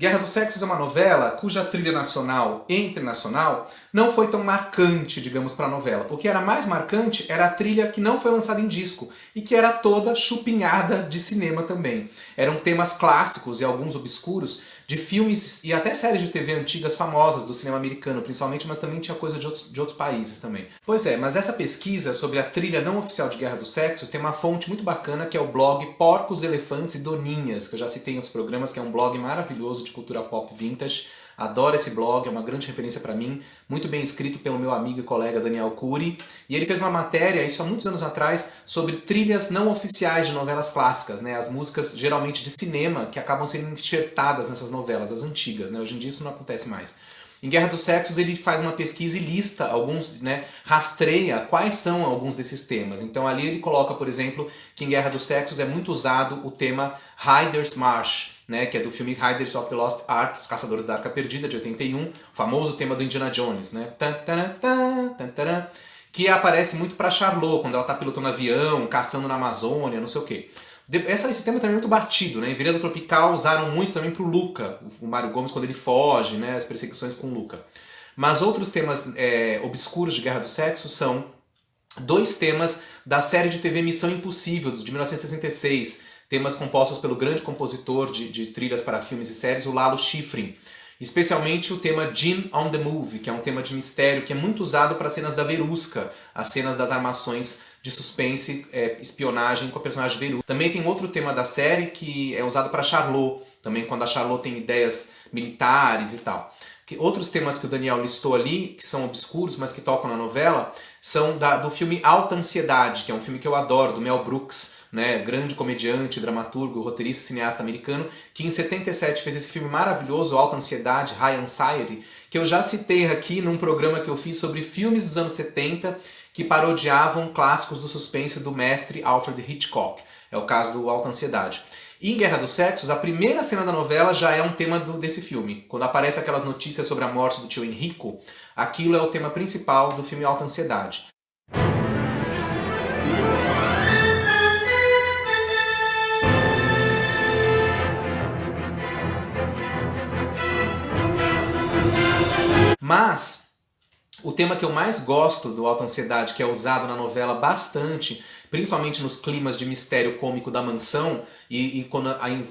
Guerra dos Sexos é uma novela cuja trilha nacional e internacional não foi tão marcante, digamos, para a novela. O que era mais marcante era a trilha que não foi lançada em disco e que era toda chupinhada de cinema também. Eram temas clássicos e alguns obscuros de filmes e até séries de TV antigas famosas do cinema americano, principalmente, mas também tinha coisa de outros países também. Pois é, mas essa pesquisa sobre a trilha não oficial de Guerra dos Sexos tem uma fonte muito bacana que é o blog Porcos, Elefantes e Doninhas, que eu já citei em outros programas, que é um blog maravilhoso de cultura pop vintage. Adoro esse blog, é uma grande referência para mim, muito bem escrito pelo meu amigo e colega Daniel Cury, e ele fez uma matéria, isso há muitos anos atrás, sobre trilhas não oficiais de novelas clássicas, né? As músicas geralmente de cinema que acabam sendo enxertadas nessas novelas, as antigas, né? Hoje em dia isso não acontece mais. Em Guerra dos Sexos ele faz uma pesquisa e lista alguns, né, rastreia quais são alguns desses temas. Então ali ele coloca, por exemplo, que em Guerra dos Sexos é muito usado o tema Riders March, né, que é do filme Riders of the Lost Ark, Os Caçadores da Arca Perdida, de 81, o famoso tema do Indiana Jones, né, que aparece muito para Charlot, quando ela está pilotando avião, caçando na Amazônia, não sei o quê. Esse tema também é muito batido, né? Em Vereda Tropical usaram muito também pro Luca, o Mário Gomes quando ele foge, né? As perseguições com o Luca. Mas outros temas obscuros de Guerra do Sexo são dois temas da série de TV Missão Impossível, de 1966, temas compostos pelo grande compositor de trilhas para filmes e séries, o Lalo Schifrin. Especialmente o tema Gin on the Move, que é um tema de mistério que é muito usado para cenas da Verusca, as cenas das armações de suspense, espionagem com a personagem Verusca. Também tem outro tema da série que é usado para Charlot, também quando a Charlot tem ideias militares e tal. Outros temas que o Daniel listou ali, que são obscuros, mas que tocam na novela, são do filme Alta Ansiedade, que é um filme que eu adoro, do Mel Brooks, né, grande comediante, dramaturgo, roteirista, cineasta americano, que em 77 fez esse filme maravilhoso, Alta Ansiedade, High Anxiety, que eu já citei aqui num programa que eu fiz sobre filmes dos anos 70 que parodiavam clássicos do suspense do mestre Alfred Hitchcock. É o caso do Alta Ansiedade. E em Guerra dos Sexos, a primeira cena da novela já é um tema desse filme. Quando aparecem aquelas notícias sobre a morte do tio Henrico, aquilo é o tema principal do filme Alta Ansiedade. Mas o tema que eu mais gosto do Alta Ansiedade, que é usado na novela bastante, principalmente nos climas de mistério cômico da mansão, e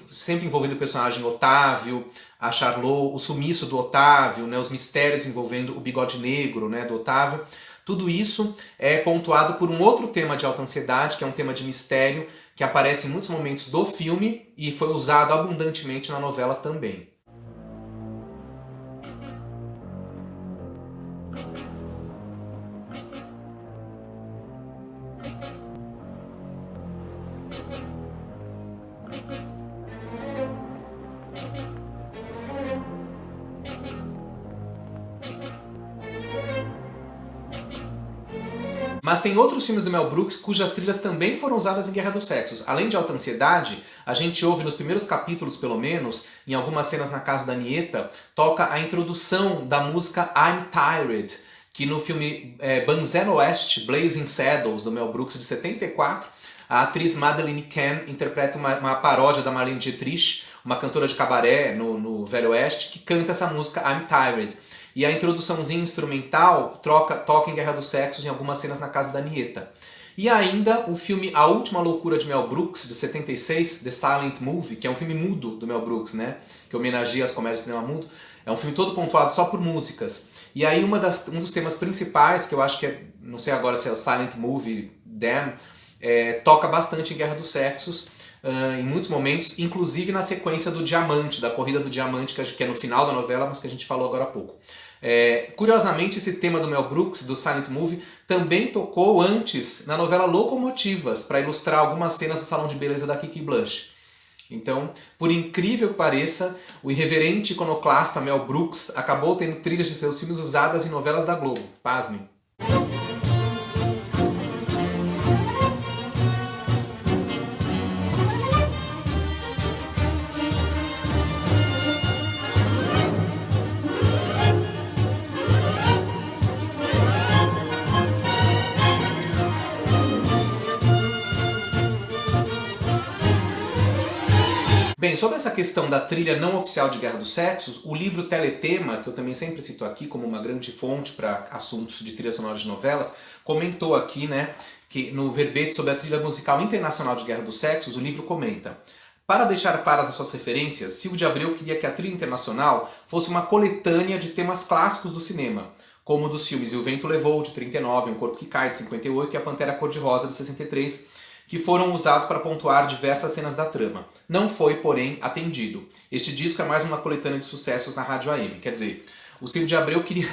sempre envolvendo o personagem Otávio, a Charlot, o sumiço do Otávio, né, os mistérios envolvendo o bigode negro, né, do Otávio, tudo isso é pontuado por um outro tema de Alta Ansiedade, que é um tema de mistério, que aparece em muitos momentos do filme e foi usado abundantemente na novela também. Mas tem outros filmes do Mel Brooks cujas trilhas também foram usadas em Guerra dos Sexos. Além de Alta Ansiedade, a gente ouve nos primeiros capítulos, pelo menos, em algumas cenas na casa da Nieta, toca a introdução da música I'm Tired, que no filme Banzé no Oeste, Blazing Saddles, do Mel Brooks, de 74, a atriz Madeleine Kahn interpreta uma paródia da Marlene Dietrich, uma cantora de cabaré no Velho Oeste, que canta essa música I'm Tired. E a introduçãozinha instrumental toca em Guerra dos Sexos em algumas cenas na casa da Nieta. E ainda o filme A Última Loucura de Mel Brooks, de 76, The Silent Movie, que é um filme mudo do Mel Brooks, né? Que homenageia as comédias de cinema mudo. É um filme todo pontuado só por músicas. E aí um dos temas principais, que eu acho que é, não sei agora se é o Silent Movie, Damn, toca bastante em Guerra dos Sexos, em muitos momentos, inclusive na sequência do Diamante, da Corrida do Diamante, que é no final da novela, mas que a gente falou agora há pouco. Curiosamente, esse tema do Mel Brooks, do Silent Movie, também tocou antes na novela Locomotivas, para ilustrar algumas cenas do Salão de Beleza da Kiki Blanche. Então, por incrível que pareça, o irreverente iconoclasta Mel Brooks acabou tendo trilhas de seus filmes usadas em novelas da Globo. Pasmem. Bem, sobre essa questão da trilha não oficial de Guerra dos Sexos, o livro Teletema, que eu também sempre cito aqui como uma grande fonte para assuntos de trilha sonora de novelas, comentou aqui, né, que no verbete sobre a trilha musical internacional de Guerra dos Sexos, o livro comenta: para deixar claras as suas referências, Silvio de Abreu queria que a trilha internacional fosse uma coletânea de temas clássicos do cinema, como dos filmes E o Vento Levou, de 39, Um Corpo que Cai, de 58 e A Pantera Cor-de-Rosa, de 63, que foram usados para pontuar diversas cenas da trama. Não foi, porém, atendido. Este disco é mais uma coletânea de sucessos na Rádio AM. Quer dizer, o Silvio de Abreu queria,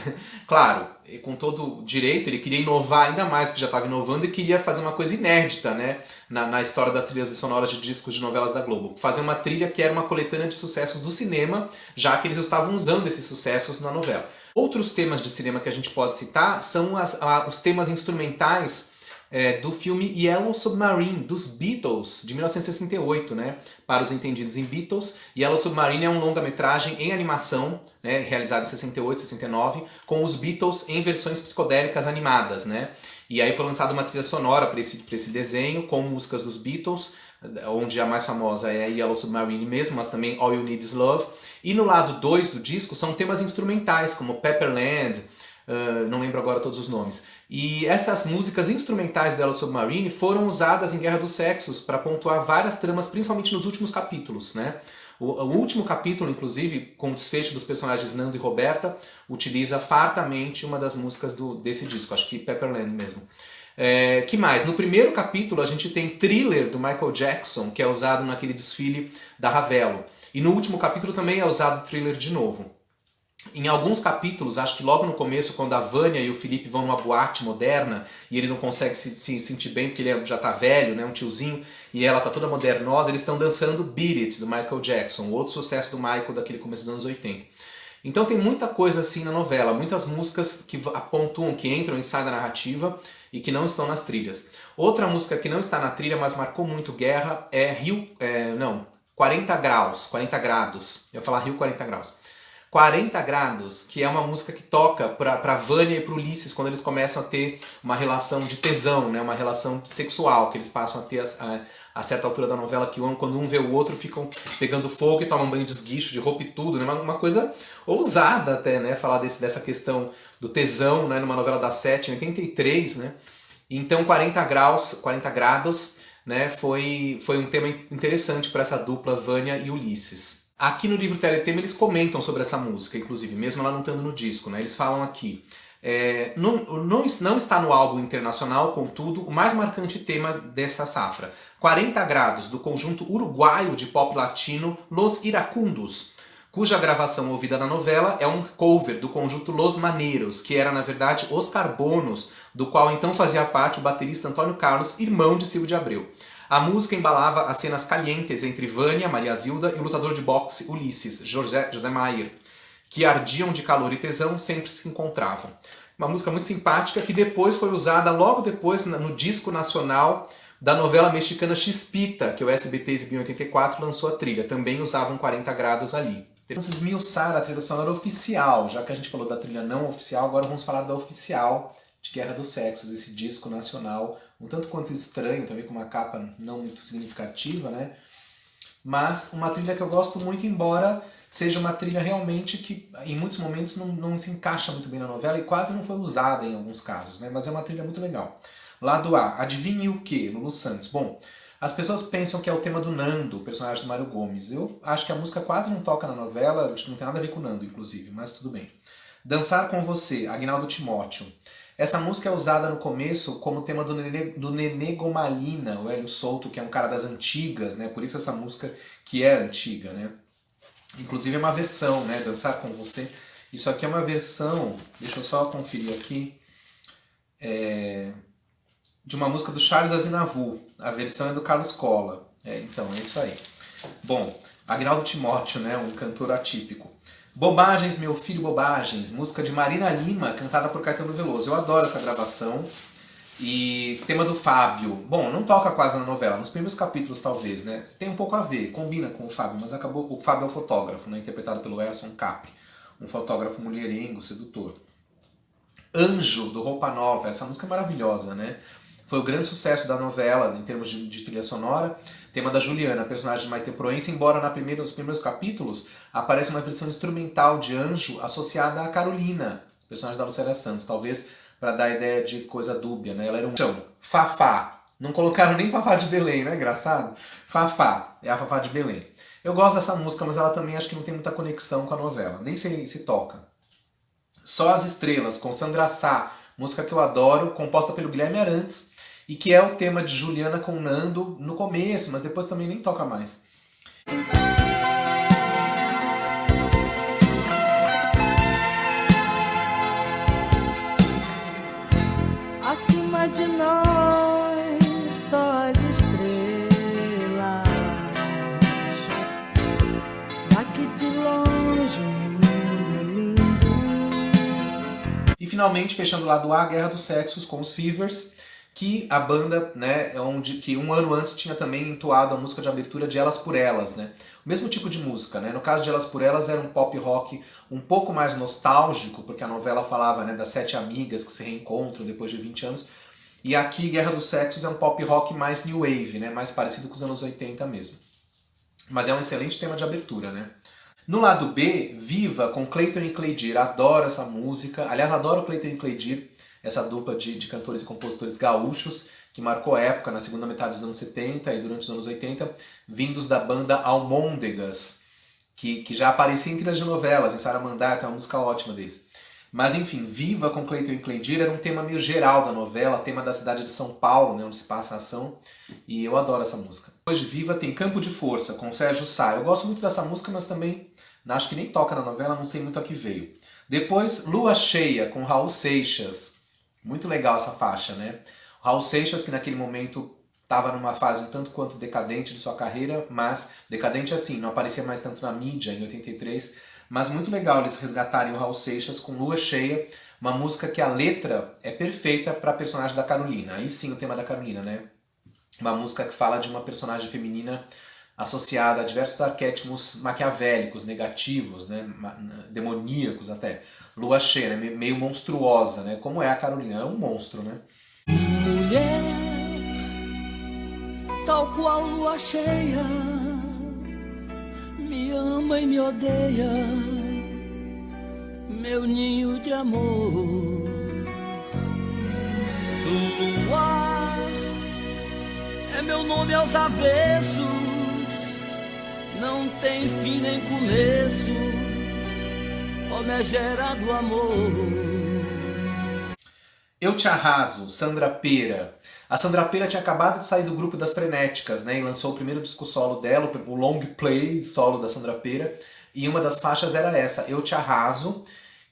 claro, com todo direito, ele queria inovar ainda mais, que já estava inovando, e queria fazer uma coisa inédita, né, na história das trilhas sonoras de discos de novelas da Globo. Fazer uma trilha que era uma coletânea de sucessos do cinema, já que eles estavam usando esses sucessos na novela. Outros temas de cinema que a gente pode citar são os temas instrumentais do filme Yellow Submarine, dos Beatles, de 1968, né? Para os entendidos em Beatles, Yellow Submarine é um longa-metragem em animação, né? Realizado em 68, 69, com os Beatles em versões psicodélicas animadas, né? E aí foi lançada uma trilha sonora para esse desenho, com músicas dos Beatles, onde a mais famosa é a Yellow Submarine mesmo, mas também All You Need Is Love. E no lado 2 do disco são temas instrumentais, como Pepperland, não lembro agora todos os nomes. E essas músicas instrumentais do Yellow Submarine foram usadas em Guerra dos Sexos para pontuar várias tramas, principalmente nos últimos capítulos, né? O último capítulo, inclusive, com o desfecho dos personagens Nando e Roberta, utiliza fartamente uma das músicas desse disco, acho que Pepperland mesmo. Que mais? No primeiro capítulo a gente tem Thriller do Michael Jackson, que é usado naquele desfile da Ravello. E no último capítulo também é usado Thriller de novo. Em alguns capítulos, acho que logo no começo, quando a Vânia e o Felipe vão numa boate moderna e ele não consegue se sentir bem porque ele já tá velho, né, um tiozinho, e ela tá toda modernosa, eles estão dançando Beat It, do Michael Jackson, outro sucesso do Michael daquele começo dos anos 80. Então tem muita coisa assim na novela, muitas músicas que pontuam, que entram e saem da narrativa e que não estão nas trilhas. Outra música que não está na trilha, mas marcou muito guerra, é 40 graus, 40 grados. Eu ia falar Rio 40 graus. 40 graus, que é uma música que toca pra Vânia e pro Ulisses quando eles começam a ter uma relação de tesão, né? Uma relação sexual, que eles passam a ter a certa altura da novela, que quando um vê o outro ficam pegando fogo e tomam banho de esguicho, de roupa e tudo, né? Uma coisa ousada até, né? Falar dessa questão do tesão, né? Numa novela da Sete, em 83, né? Então 40 graus, né? Foi um tema interessante para essa dupla Vânia e Ulisses. Aqui no livro Teletema eles comentam sobre essa música, inclusive, mesmo ela não estando no disco, né? Eles falam aqui, não está no álbum internacional, contudo, o mais marcante tema dessa safra. 40 graus, do conjunto uruguaio de pop latino Los Iracundos, cuja gravação ouvida na novela é um cover do conjunto Los Maneiros, que era, na verdade, Os Carbonos, do qual então fazia parte o baterista Antônio Carlos, irmão de Silvio de Abreu. A música embalava as cenas calientes entre Vânia, Maria Zilda e o lutador de boxe Ulisses, José Maier, que ardiam de calor e tesão, sempre se encontravam. Uma música muito simpática que depois foi usada logo depois no disco nacional da novela mexicana Chispita, que o SBT exibiu em 84, lançou a trilha. Também usavam 40 graus ali. Vamos esmiuçar a trilha sonora oficial, já que a gente falou da trilha não oficial, agora vamos falar da oficial de Guerra dos Sexos, esse disco nacional, um tanto quanto estranho, também com uma capa não muito significativa, né? Mas uma trilha que eu gosto muito, embora seja uma trilha realmente que em muitos momentos não se encaixa muito bem na novela e quase não foi usada em alguns casos, né? Mas é uma trilha muito legal. Lado A, Adivinhe o Que, Lulu Santos. Bom, as pessoas pensam que é o tema do Nando, o personagem do Mário Gomes. Eu acho que a música quase não toca na novela, acho que não tem nada a ver com o Nando, inclusive, mas tudo bem. Dançar com Você, Agnaldo Timóteo. Essa música é usada no começo como tema do Nenê Gomalina, o Hélio Souto, que é um cara das antigas, né? Por isso essa música que é antiga, né? Inclusive é uma versão, né? Dançar com Você. Isso aqui é uma versão, deixa eu só conferir aqui, de uma música do Charles Aznavour. A versão é do Carlos Colla. Então, é isso aí. Bom, Agnaldo Timóteo, né? Um cantor atípico. Bobagens, Meu Filho, Bobagens, música de Marina Lima, cantada por Caetano Veloso. Eu adoro essa gravação. E tema do Fábio. Bom, não toca quase na novela, nos primeiros capítulos talvez, né? Tem um pouco a ver, combina com o Fábio, mas acabou. O Fábio é o fotógrafo, né? Interpretado pelo Erson Capri, um fotógrafo mulherengo, sedutor. Anjo, do Roupa Nova, essa música é maravilhosa, né? Foi o grande sucesso da novela em termos de trilha sonora. Tema da Juliana, personagem de Maite Proença, embora nos primeiros capítulos apareça uma versão instrumental de Anjo associada a Carolina, personagem da Lucélia Santos, talvez para dar a ideia de coisa dúbia, né? Ela era um chão. Fafá. Não colocaram nem Fafá de Belém, né? Engraçado. Fafá. É a Fafá de Belém. Eu gosto dessa música, mas ela também acho que não tem muita conexão com a novela. Nem se toca. Só as Estrelas, com Sandra Sá, música que eu adoro, composta pelo Guilherme Arantes, e que é o tema de Juliana com Nando no começo, mas depois também nem toca mais. Acima de nós, só as estrelas. Daqui de longe, o mundo é lindo. E finalmente, fechando o lado A, Guerra dos Sexos com os Fevers, que a banda, né, que um ano antes tinha também entoado a música de abertura de Elas por Elas, né? O mesmo tipo de música, né? No caso de Elas por Elas era um pop rock um pouco mais nostálgico, porque a novela falava, né, das 7 amigas que se reencontram depois de 20 anos. E aqui Guerra dos Sexos é um pop rock mais new wave, né, mais parecido com os anos 80 mesmo. Mas é um excelente tema de abertura, né? No lado B, Viva, com Cleiton e Cleidir. Adoro essa música. Aliás, adoro Cleiton e Cleidir, essa dupla de cantores e compositores gaúchos, que marcou a época na segunda metade dos anos 70 e durante os anos 80, vindos da banda Almôndegas. que já aparecia em trilhas de novelas, em Saramandá, que é uma música ótima deles. Mas enfim, Viva com Cleiton e Clendir era um tema meio geral da novela, tema da cidade de São Paulo, né, onde se passa a ação, e eu adoro essa música. Depois de Viva tem Campo de Força, com Sérgio Sá. Eu gosto muito dessa música, mas também acho que nem toca na novela, não sei muito a que veio. Depois, Lua Cheia, com Raul Seixas. Muito legal essa faixa, né? Raul Seixas, que naquele momento estava numa fase um tanto quanto decadente de sua carreira, mas decadente assim, não aparecia mais tanto na mídia em 83, mas muito legal eles resgatarem o Raul Seixas com Lua Cheia, uma música que a letra é perfeita para a personagem da Carolina. Aí sim o tema da Carolina, né? Uma música que fala de uma personagem feminina associada a diversos arquétipos maquiavélicos, negativos, né? Demoníacos até. Lua Cheia, né? Meio monstruosa, né? Como é a Carolina, é um monstro, né? Mulher, tal qual lua cheia, me ama e me odeia, meu ninho de amor. Luar é meu nome aos avessos, não tem fim nem começo, ó megera do amor. Eu Te Arraso, Sandra Pera. A Sandra Pera tinha acabado de sair do grupo das Frenéticas, né, e lançou o primeiro disco solo dela, o long play solo da Sandra Pera, e uma das faixas era essa, Eu Te Arraso,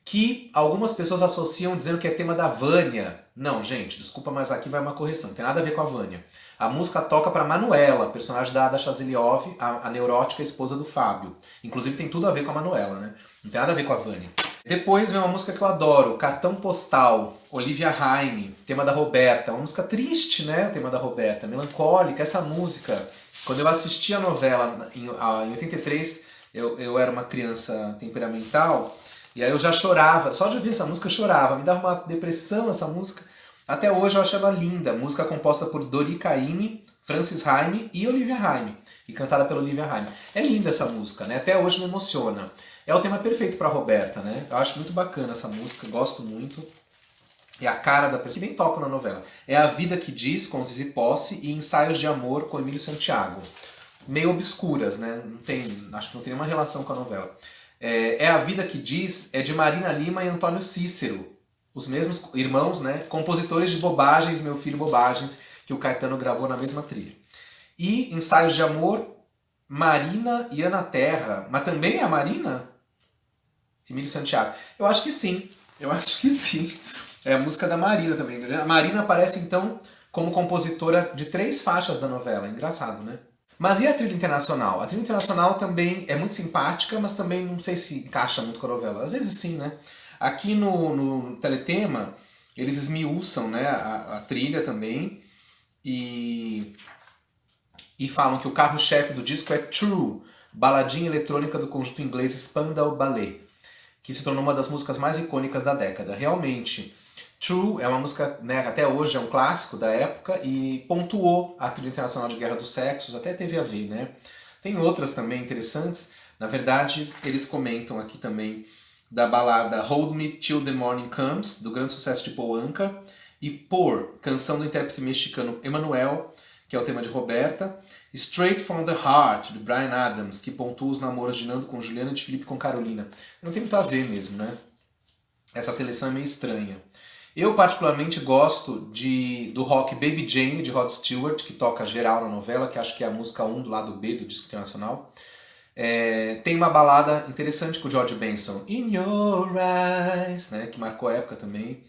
que algumas pessoas associam dizendo que é tema da Vânia. Não, gente, desculpa, mas aqui vai uma correção, não tem nada a ver com a Vânia. A música toca para Manuela, personagem da Ada Chazeliov, a neurótica esposa do Fábio. Inclusive tem tudo a ver com a Manuela, né? Não tem nada a ver com a Vânia. Depois vem uma música que eu adoro, Cartão Postal, Olivia Haime, tema da Roberta. Uma música triste, né, o tema da Roberta, melancólica. Essa música, quando eu assisti a novela em 83, eu era uma criança temperamental, e aí eu já chorava, só de ouvir essa música eu chorava, me dava uma depressão essa música. Até hoje eu acho ela linda, música composta por Dori Caymmi, Francis Haime e Olivia Haime, e cantada pela Olivia Haime. É linda essa música, né? Até hoje me emociona. É o tema perfeito para Roberta, né? Eu acho muito bacana essa música, gosto muito. É a cara da pessoa que bem toca na novela. É A Vida que Diz, com Zizi Posse, e Ensaios de Amor, com Emílio Santiago. Meio obscuras, né? Acho que não tem nenhuma relação com a novela. É A Vida que Diz, é de Marina Lima e Antônio Cícero, os mesmos irmãos, né? Compositores de Bobagens, Meu Filho Bobagens, que o Caetano gravou na mesma trilha. E Ensaios de Amor, Marina e Ana Terra. Mas também é a Marina? Emílio Santiago. Eu acho que sim. É a música da Marina também. A Marina aparece, então, como compositora de 3 faixas da novela. Engraçado, né? Mas e a trilha internacional? A trilha internacional também é muito simpática, mas também não sei se encaixa muito com a novela. Às vezes sim, né? Aqui no Teletema, eles esmiuçam, né, a trilha também e falam que o carro-chefe do disco é True, baladinha eletrônica do conjunto inglês Spandau Ballet, que se tornou uma das músicas mais icônicas da década. Realmente, True é uma música, né, até hoje é um clássico da época e pontuou a trilha internacional de Guerra dos Sexos, até teve a ver, né? Tem outras também interessantes. Na verdade, eles comentam aqui também da balada Hold Me Till the Morning Comes, do grande sucesso de Paul Anka, e Por, canção do intérprete mexicano Emanuel, que é o tema de Roberta, Straight from the Heart, de Bryan Adams, que pontua os namoros de Nando com Juliana e de Felipe com Carolina. Não tem muito a ver mesmo, né? Essa seleção é meio estranha. Eu particularmente gosto do rock Baby Jane, de Rod Stewart, que toca geral na novela, que acho que é a música 1 do lado B do disco internacional. Tem uma balada interessante com o George Benson, In Your Eyes, né, que marcou a época também.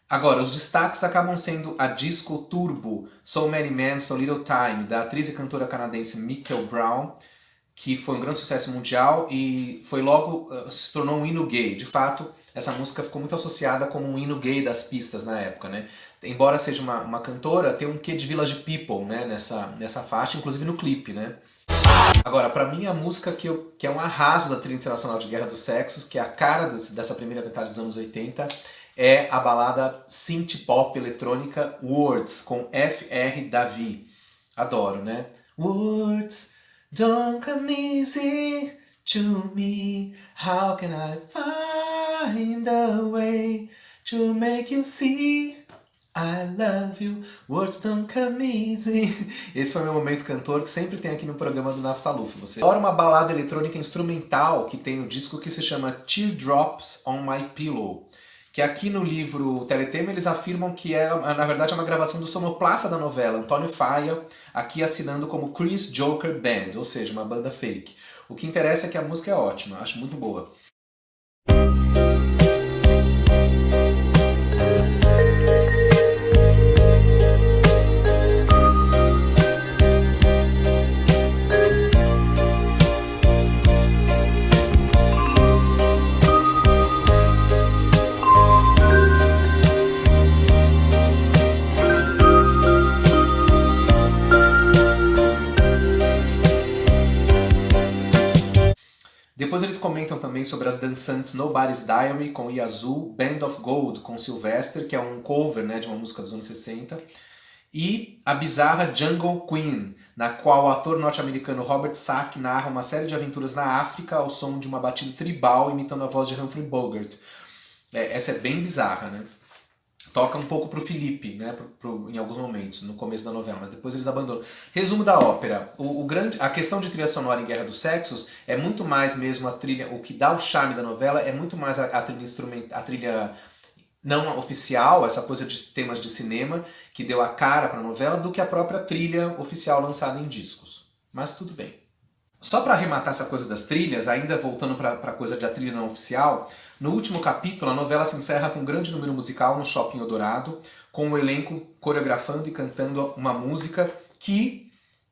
Agora, os destaques acabam sendo a disco turbo So Many Men, So Little Time, da atriz e cantora canadense Michael Brown, que foi um grande sucesso mundial e foi logo se tornou um hino gay. De fato, essa música ficou muito associada como um hino gay das pistas na época, né? Embora seja uma cantora, tem um quê de Village People, né, nessa faixa, inclusive no clipe, né? Agora, pra mim, a música que é um arraso da trilha internacional de Guerra dos Sexos, que é a cara dessa primeira metade dos anos 80, é a balada synth pop eletrônica Words, com F.R. Davi. Adoro, né? Words don't come easy to me. How can I find a way to make you see I love you, words don't come easy. Esse foi meu momento cantor que sempre tem aqui no programa do Naftaluf. Você adora uma balada eletrônica instrumental que tem no disco que se chama Teardrops on My Pillow, que aqui no livro Teletema eles afirmam que na verdade é uma gravação do sonoplasta da novela, Antônio Faia, aqui assinando como Chris Joker Band, ou seja, uma banda fake. O que interessa é que a música é ótima, acho muito boa. Depois eles comentam também sobre as dançantes Nobody's Diary com Yazoo, Band of Gold com Sylvester, que é um cover, né, de uma música dos anos 60, e a bizarra Jungle Queen, na qual o ator norte-americano Robert Stack narra uma série de aventuras na África ao som de uma batida tribal imitando a voz de Humphrey Bogart. Essa é bem bizarra, né? Toca um pouco pro Felipe, né, em alguns momentos, no começo da novela, mas depois eles abandonam. Resumo da ópera. A questão de trilha sonora em Guerra dos Sexos é muito mais mesmo a trilha, o que dá o charme da novela é muito mais a trilha não oficial, essa coisa de temas de cinema, que deu a cara pra novela, do que a própria trilha oficial lançada em discos. Mas tudo bem. Só para arrematar essa coisa das trilhas, ainda voltando para a coisa da trilha não oficial, no último capítulo a novela se encerra com um grande número musical no Shopping Eldorado, com o elenco coreografando e cantando uma música que,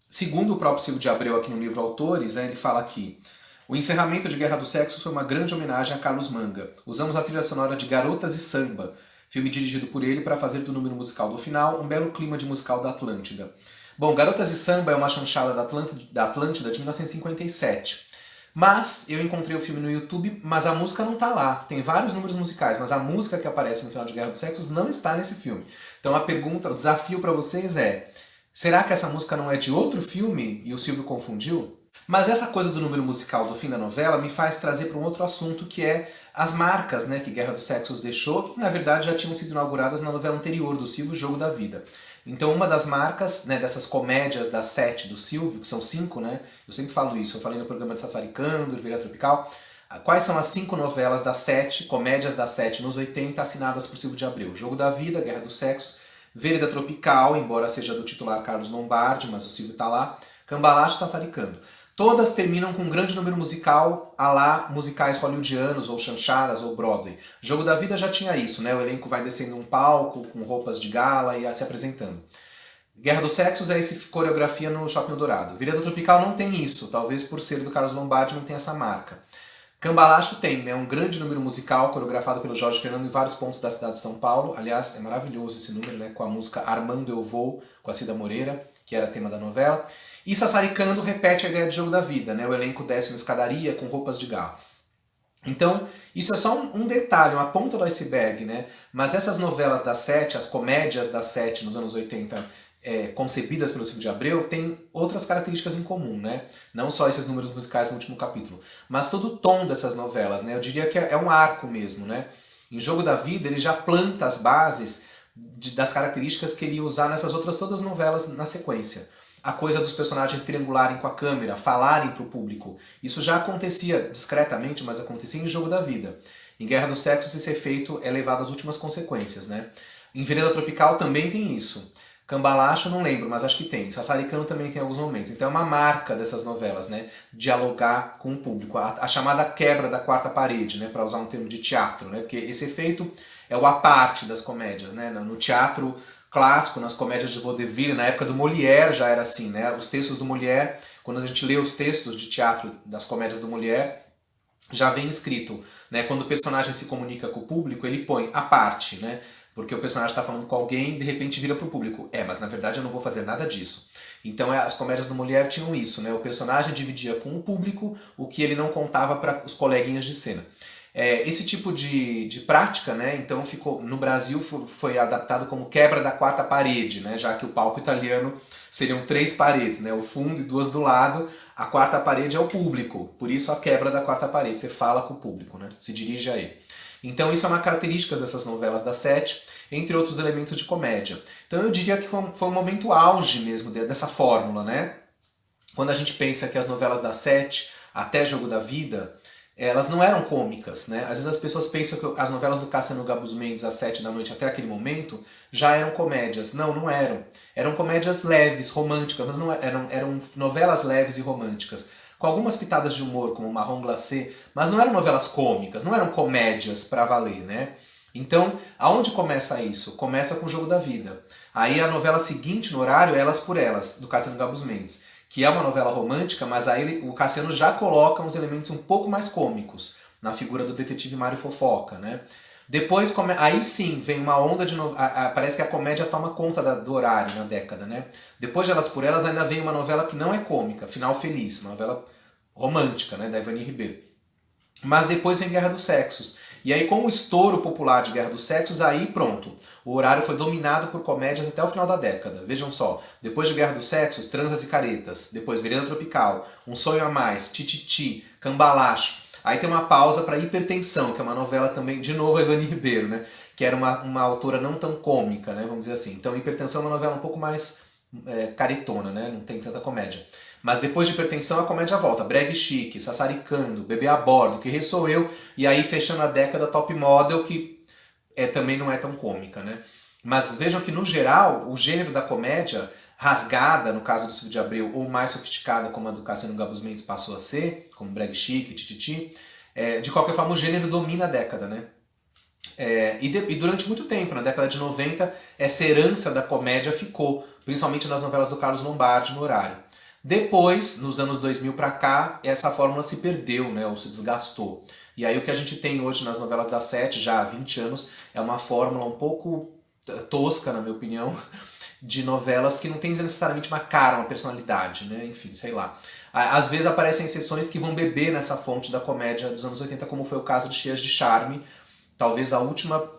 segundo o próprio Silvio de Abreu aqui no livro Autores, ele fala aqui: o encerramento de Guerra dos Sexos foi uma grande homenagem a Carlos Manga. Usamos a trilha sonora de Garotas e Samba, filme dirigido por ele para fazer do número musical do final um belo clima de musical da Atlântida. Bom, Garotas e Samba é uma chanchada da Atlântida de 1957. Mas eu encontrei o filme no YouTube, mas a música não tá lá. Tem vários números musicais, mas a música que aparece no final de Guerra dos Sexos não está nesse filme. Então o desafio para vocês é: será que essa música não é de outro filme e o Silvio confundiu? Mas essa coisa do número musical do fim da novela me faz trazer para um outro assunto, que é as marcas, né, que Guerra dos Sexos deixou, que na verdade já tinham sido inauguradas na novela anterior do Silvio, Jogo da Vida. Então uma das marcas, né, dessas comédias das 7 do Silvio, que são 5, né? Eu sempre falo isso, eu falei no programa de Sassaricando, Vira Tropical. Quais são as 5 novelas das 7, comédias das 7 nos 80, assinadas por Silvio de Abreu? Jogo da Vida, Guerra dos Sexos, Vereda Tropical, embora seja do titular Carlos Lombardi, mas o Silvio tá lá, Cambalacho e Sassaricando. Todas terminam com um grande número musical à lá musicais hollywoodianos, ou chanchadas, ou Broadway. Jogo da Vida já tinha isso, né? O elenco vai descendo um palco com roupas de gala e se apresentando. Guerra dos Sexos é esse coreografia no Shopping Eldorado. Virada Tropical não tem isso, talvez por ser do Carlos Lombardi não tem essa marca. Cambalacho tem, né? Um grande número musical coreografado pelo Jorge Fernando em vários pontos da cidade de São Paulo. Aliás, é maravilhoso esse número, né? Com a música Armando Eu Vou, com a Cida Moreira, que era tema da novela. E Sassaricando repete a ideia de Jogo da Vida, né? O elenco desce uma escadaria com roupas de gala. Então, isso é só um detalhe, uma ponta do iceberg, né? Mas essas novelas das 7, as comédias das 7 nos anos 80, concebidas pelo Silvio de Abreu, têm outras características em comum, né? Não só esses números musicais no último capítulo, mas todo o tom dessas novelas, né? Eu diria que é um arco mesmo, né? Em Jogo da Vida, ele já planta as bases das características que ele ia usar nessas outras todas novelas na sequência. A coisa dos personagens triangularem com a câmera, falarem para o público. Isso já acontecia discretamente, mas acontecia em Jogo da Vida. Em Guerra dos Sexos esse efeito é levado às últimas consequências, né? Em Vereda Tropical também tem isso. Cambalacho não lembro, mas acho que tem. Sassaricano também tem alguns momentos. Então é uma marca dessas novelas, né? Dialogar com o público. A chamada quebra da quarta parede, né? Para usar um termo de teatro, né? Porque esse efeito é o à parte das comédias, né? No teatro clássico, nas comédias de vaudeville, na época do Molière já era assim, né? Os textos do Molière, quando a gente lê os textos de teatro das comédias do Molière, já vem escrito, né? Quando o personagem se comunica com o público, ele põe à parte, né? Porque o personagem está falando com alguém e de repente vira para o público. Mas na verdade eu não vou fazer nada disso. Então as comédias do Molière tinham isso, né? O personagem dividia com o público o que ele não contava para os coleguinhas de cena. Esse tipo de prática, né, então ficou no Brasil foi adaptado como quebra da quarta parede, né, já que o palco italiano seriam 3 paredes, né, o fundo e 2 do lado, a quarta parede é o público, por isso a quebra da quarta parede, você fala com o público, né, se dirige a ele. Então isso é uma característica dessas novelas da Sete, entre outros elementos de comédia. Então eu diria que foi um momento auge mesmo dessa fórmula, né? Quando a gente pensa que as novelas da Sete, até Jogo da Vida, elas não eram cômicas, né? Às vezes as pessoas pensam que as novelas do Cassiano Gabus Mendes às 7 da noite até aquele momento já eram comédias. Não, não eram. Eram comédias leves, românticas, mas não eram novelas leves e românticas, com algumas pitadas de humor, como Marrom Glacé, mas não eram novelas cômicas, não eram comédias pra valer, né? Então, aonde começa isso? Começa com o Jogo da Vida. Aí a novela seguinte no horário é Elas por Elas, do Cassiano Gabus Mendes, que é uma novela romântica, mas aí o Cassiano já coloca uns elementos um pouco mais cômicos na figura do detetive Mário Fofoca, né? Depois, aí sim, vem uma onda de... parece que a comédia toma conta do horário na década, né? Depois de Elas por Elas ainda vem uma novela que não é cômica, Final Feliz, uma novela romântica, né, da Ivani Ribeiro. Mas depois vem Guerra dos Sexos. E aí, com o estouro popular de Guerra dos Sexos, aí pronto. O horário foi dominado por comédias até o final da década. Vejam só. Depois de Guerra dos Sexos, Transas e Caretas. Depois Vereda Tropical, Um Sonho a Mais, Tititi, Cambalacho. Aí tem uma pausa para Hipertensão, que é uma novela também, de novo, a Ivani Ribeiro, né? Que era uma autora não tão cômica, né? Vamos dizer assim. Então, Hipertensão é uma novela um pouco mais caretona, né? Não tem tanta comédia. Mas depois de Hipertensão a comédia volta. Brega e Chique, Sassaricando, Bebê a Bordo, Que Ressou Eu, e aí fechando a década Top Model, que também não é tão cômica, né? Mas vejam que no geral, o gênero da comédia, rasgada, no caso do Silvio de Abreu, ou mais sofisticada, como a do Cassiano Gabus Mendes passou a ser, como Brega e Chique, Tititi, de qualquer forma o gênero domina a década, né? E durante muito tempo, na década de 90, essa herança da comédia ficou, principalmente nas novelas do Carlos Lombardi no horário. Depois, nos anos 2000 pra cá, essa fórmula se perdeu, né, ou se desgastou. E aí o que a gente tem hoje nas novelas da Sete, já há 20 anos, é uma fórmula um pouco tosca, na minha opinião, de novelas que não tem necessariamente uma cara, uma personalidade, né, enfim, sei lá. Às vezes aparecem exceções que vão beber nessa fonte da comédia dos anos 80, como foi o caso de Cheias de Charme, talvez a última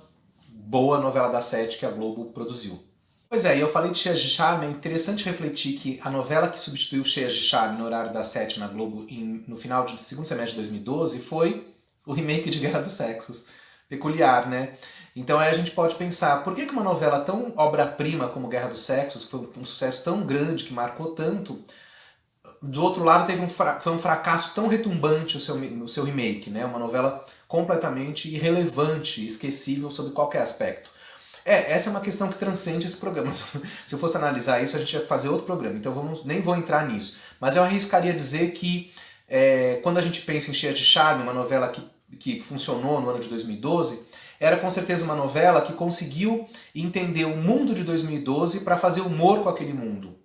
boa novela da Sete que a Globo produziu. Pois é, e eu falei de Cheias de Charme, é interessante refletir que a novela que substituiu Cheias de Charme no horário das 7 na Globo no final do segundo semestre de 2012 foi o remake de Guerra dos Sexos. Peculiar, né? Então aí a gente pode pensar, por que uma novela tão obra-prima como Guerra dos Sexos, que foi um sucesso tão grande, que marcou tanto, do outro lado foi um fracasso tão retumbante o seu remake, né? Uma novela completamente irrelevante, esquecível sob qualquer aspecto. Essa é uma questão que transcende esse programa. Se eu fosse analisar isso, a gente ia fazer outro programa, então nem vou entrar nisso. Mas eu arriscaria dizer que quando a gente pensa em Cheias de Charme, uma novela que funcionou no ano de 2012, era com certeza uma novela que conseguiu entender o mundo de 2012 para fazer humor com aquele mundo.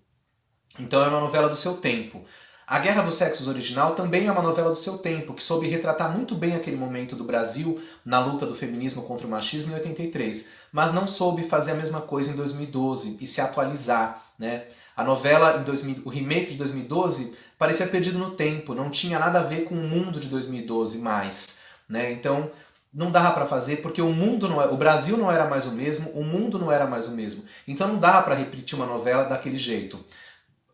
Então é uma novela do seu tempo. A Guerra dos Sexos original também é uma novela do seu tempo, que soube retratar muito bem aquele momento do Brasil na luta do feminismo contra o machismo em 83, mas não soube fazer a mesma coisa em 2012 e se atualizar, né? A novela, o remake de 2012, parecia perdido no tempo, não tinha nada a ver com o mundo de 2012 mais, né? Então não dava para fazer porque o Brasil não era mais o mesmo, o mundo não era mais o mesmo. Então não dava para repetir uma novela daquele jeito.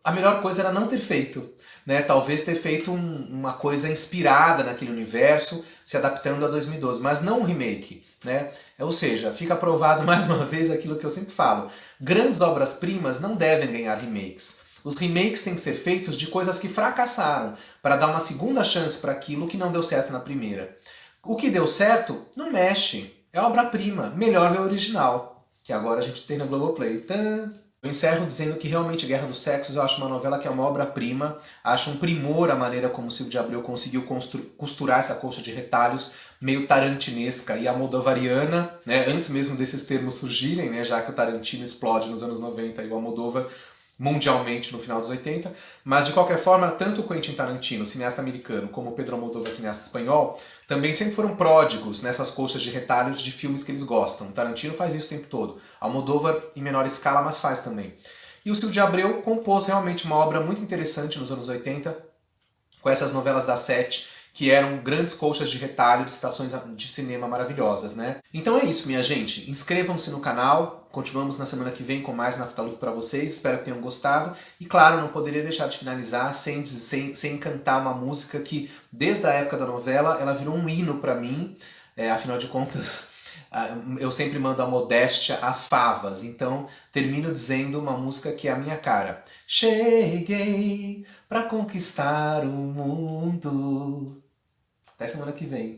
A melhor coisa era não ter feito, né? Talvez ter feito uma coisa inspirada naquele universo, se adaptando a 2012, mas não um remake, né? Ou seja, fica provado mais uma vez aquilo que eu sempre falo. Grandes obras-primas não devem ganhar remakes. Os remakes têm que ser feitos de coisas que fracassaram, para dar uma segunda chance para aquilo que não deu certo na primeira. O que deu certo, não mexe. É obra-prima. Melhor ver o original, que agora a gente tem na Globoplay. Tã! Eu encerro dizendo que realmente Guerra dos Sexos eu acho uma novela que é uma obra-prima, acho um primor a maneira como o Silvio de Abreu conseguiu costurar essa coxa de retalhos meio tarantinesca e almodovariana, né, antes mesmo desses termos surgirem, né, já que o Tarantino explode nos anos 90 e o Almodóvar mundialmente no final dos 80, mas de qualquer forma, tanto o Quentin Tarantino, cineasta americano, como o Pedro Almodóvar, cineasta espanhol, também sempre foram pródigos nessas coxas de retalhos de filmes que eles gostam. Tarantino faz isso o tempo todo, Almodóvar em menor escala, mas faz também. E o Silvio de Abreu compôs realmente uma obra muito interessante nos anos 80, com essas novelas da Sete, que eram grandes colchas de retalho de citações de cinema maravilhosas, né? Então é isso, minha gente. Inscrevam-se no canal. Continuamos na semana que vem com mais Naftaluf para vocês. Espero que tenham gostado. E claro, não poderia deixar de finalizar sem cantar uma música que, desde a época da novela, ela virou um hino para mim. Afinal de contas, eu sempre mando a modéstia às favas. Então, termino dizendo uma música que é a minha cara. Cheguei pra conquistar o mundo. Até semana que vem.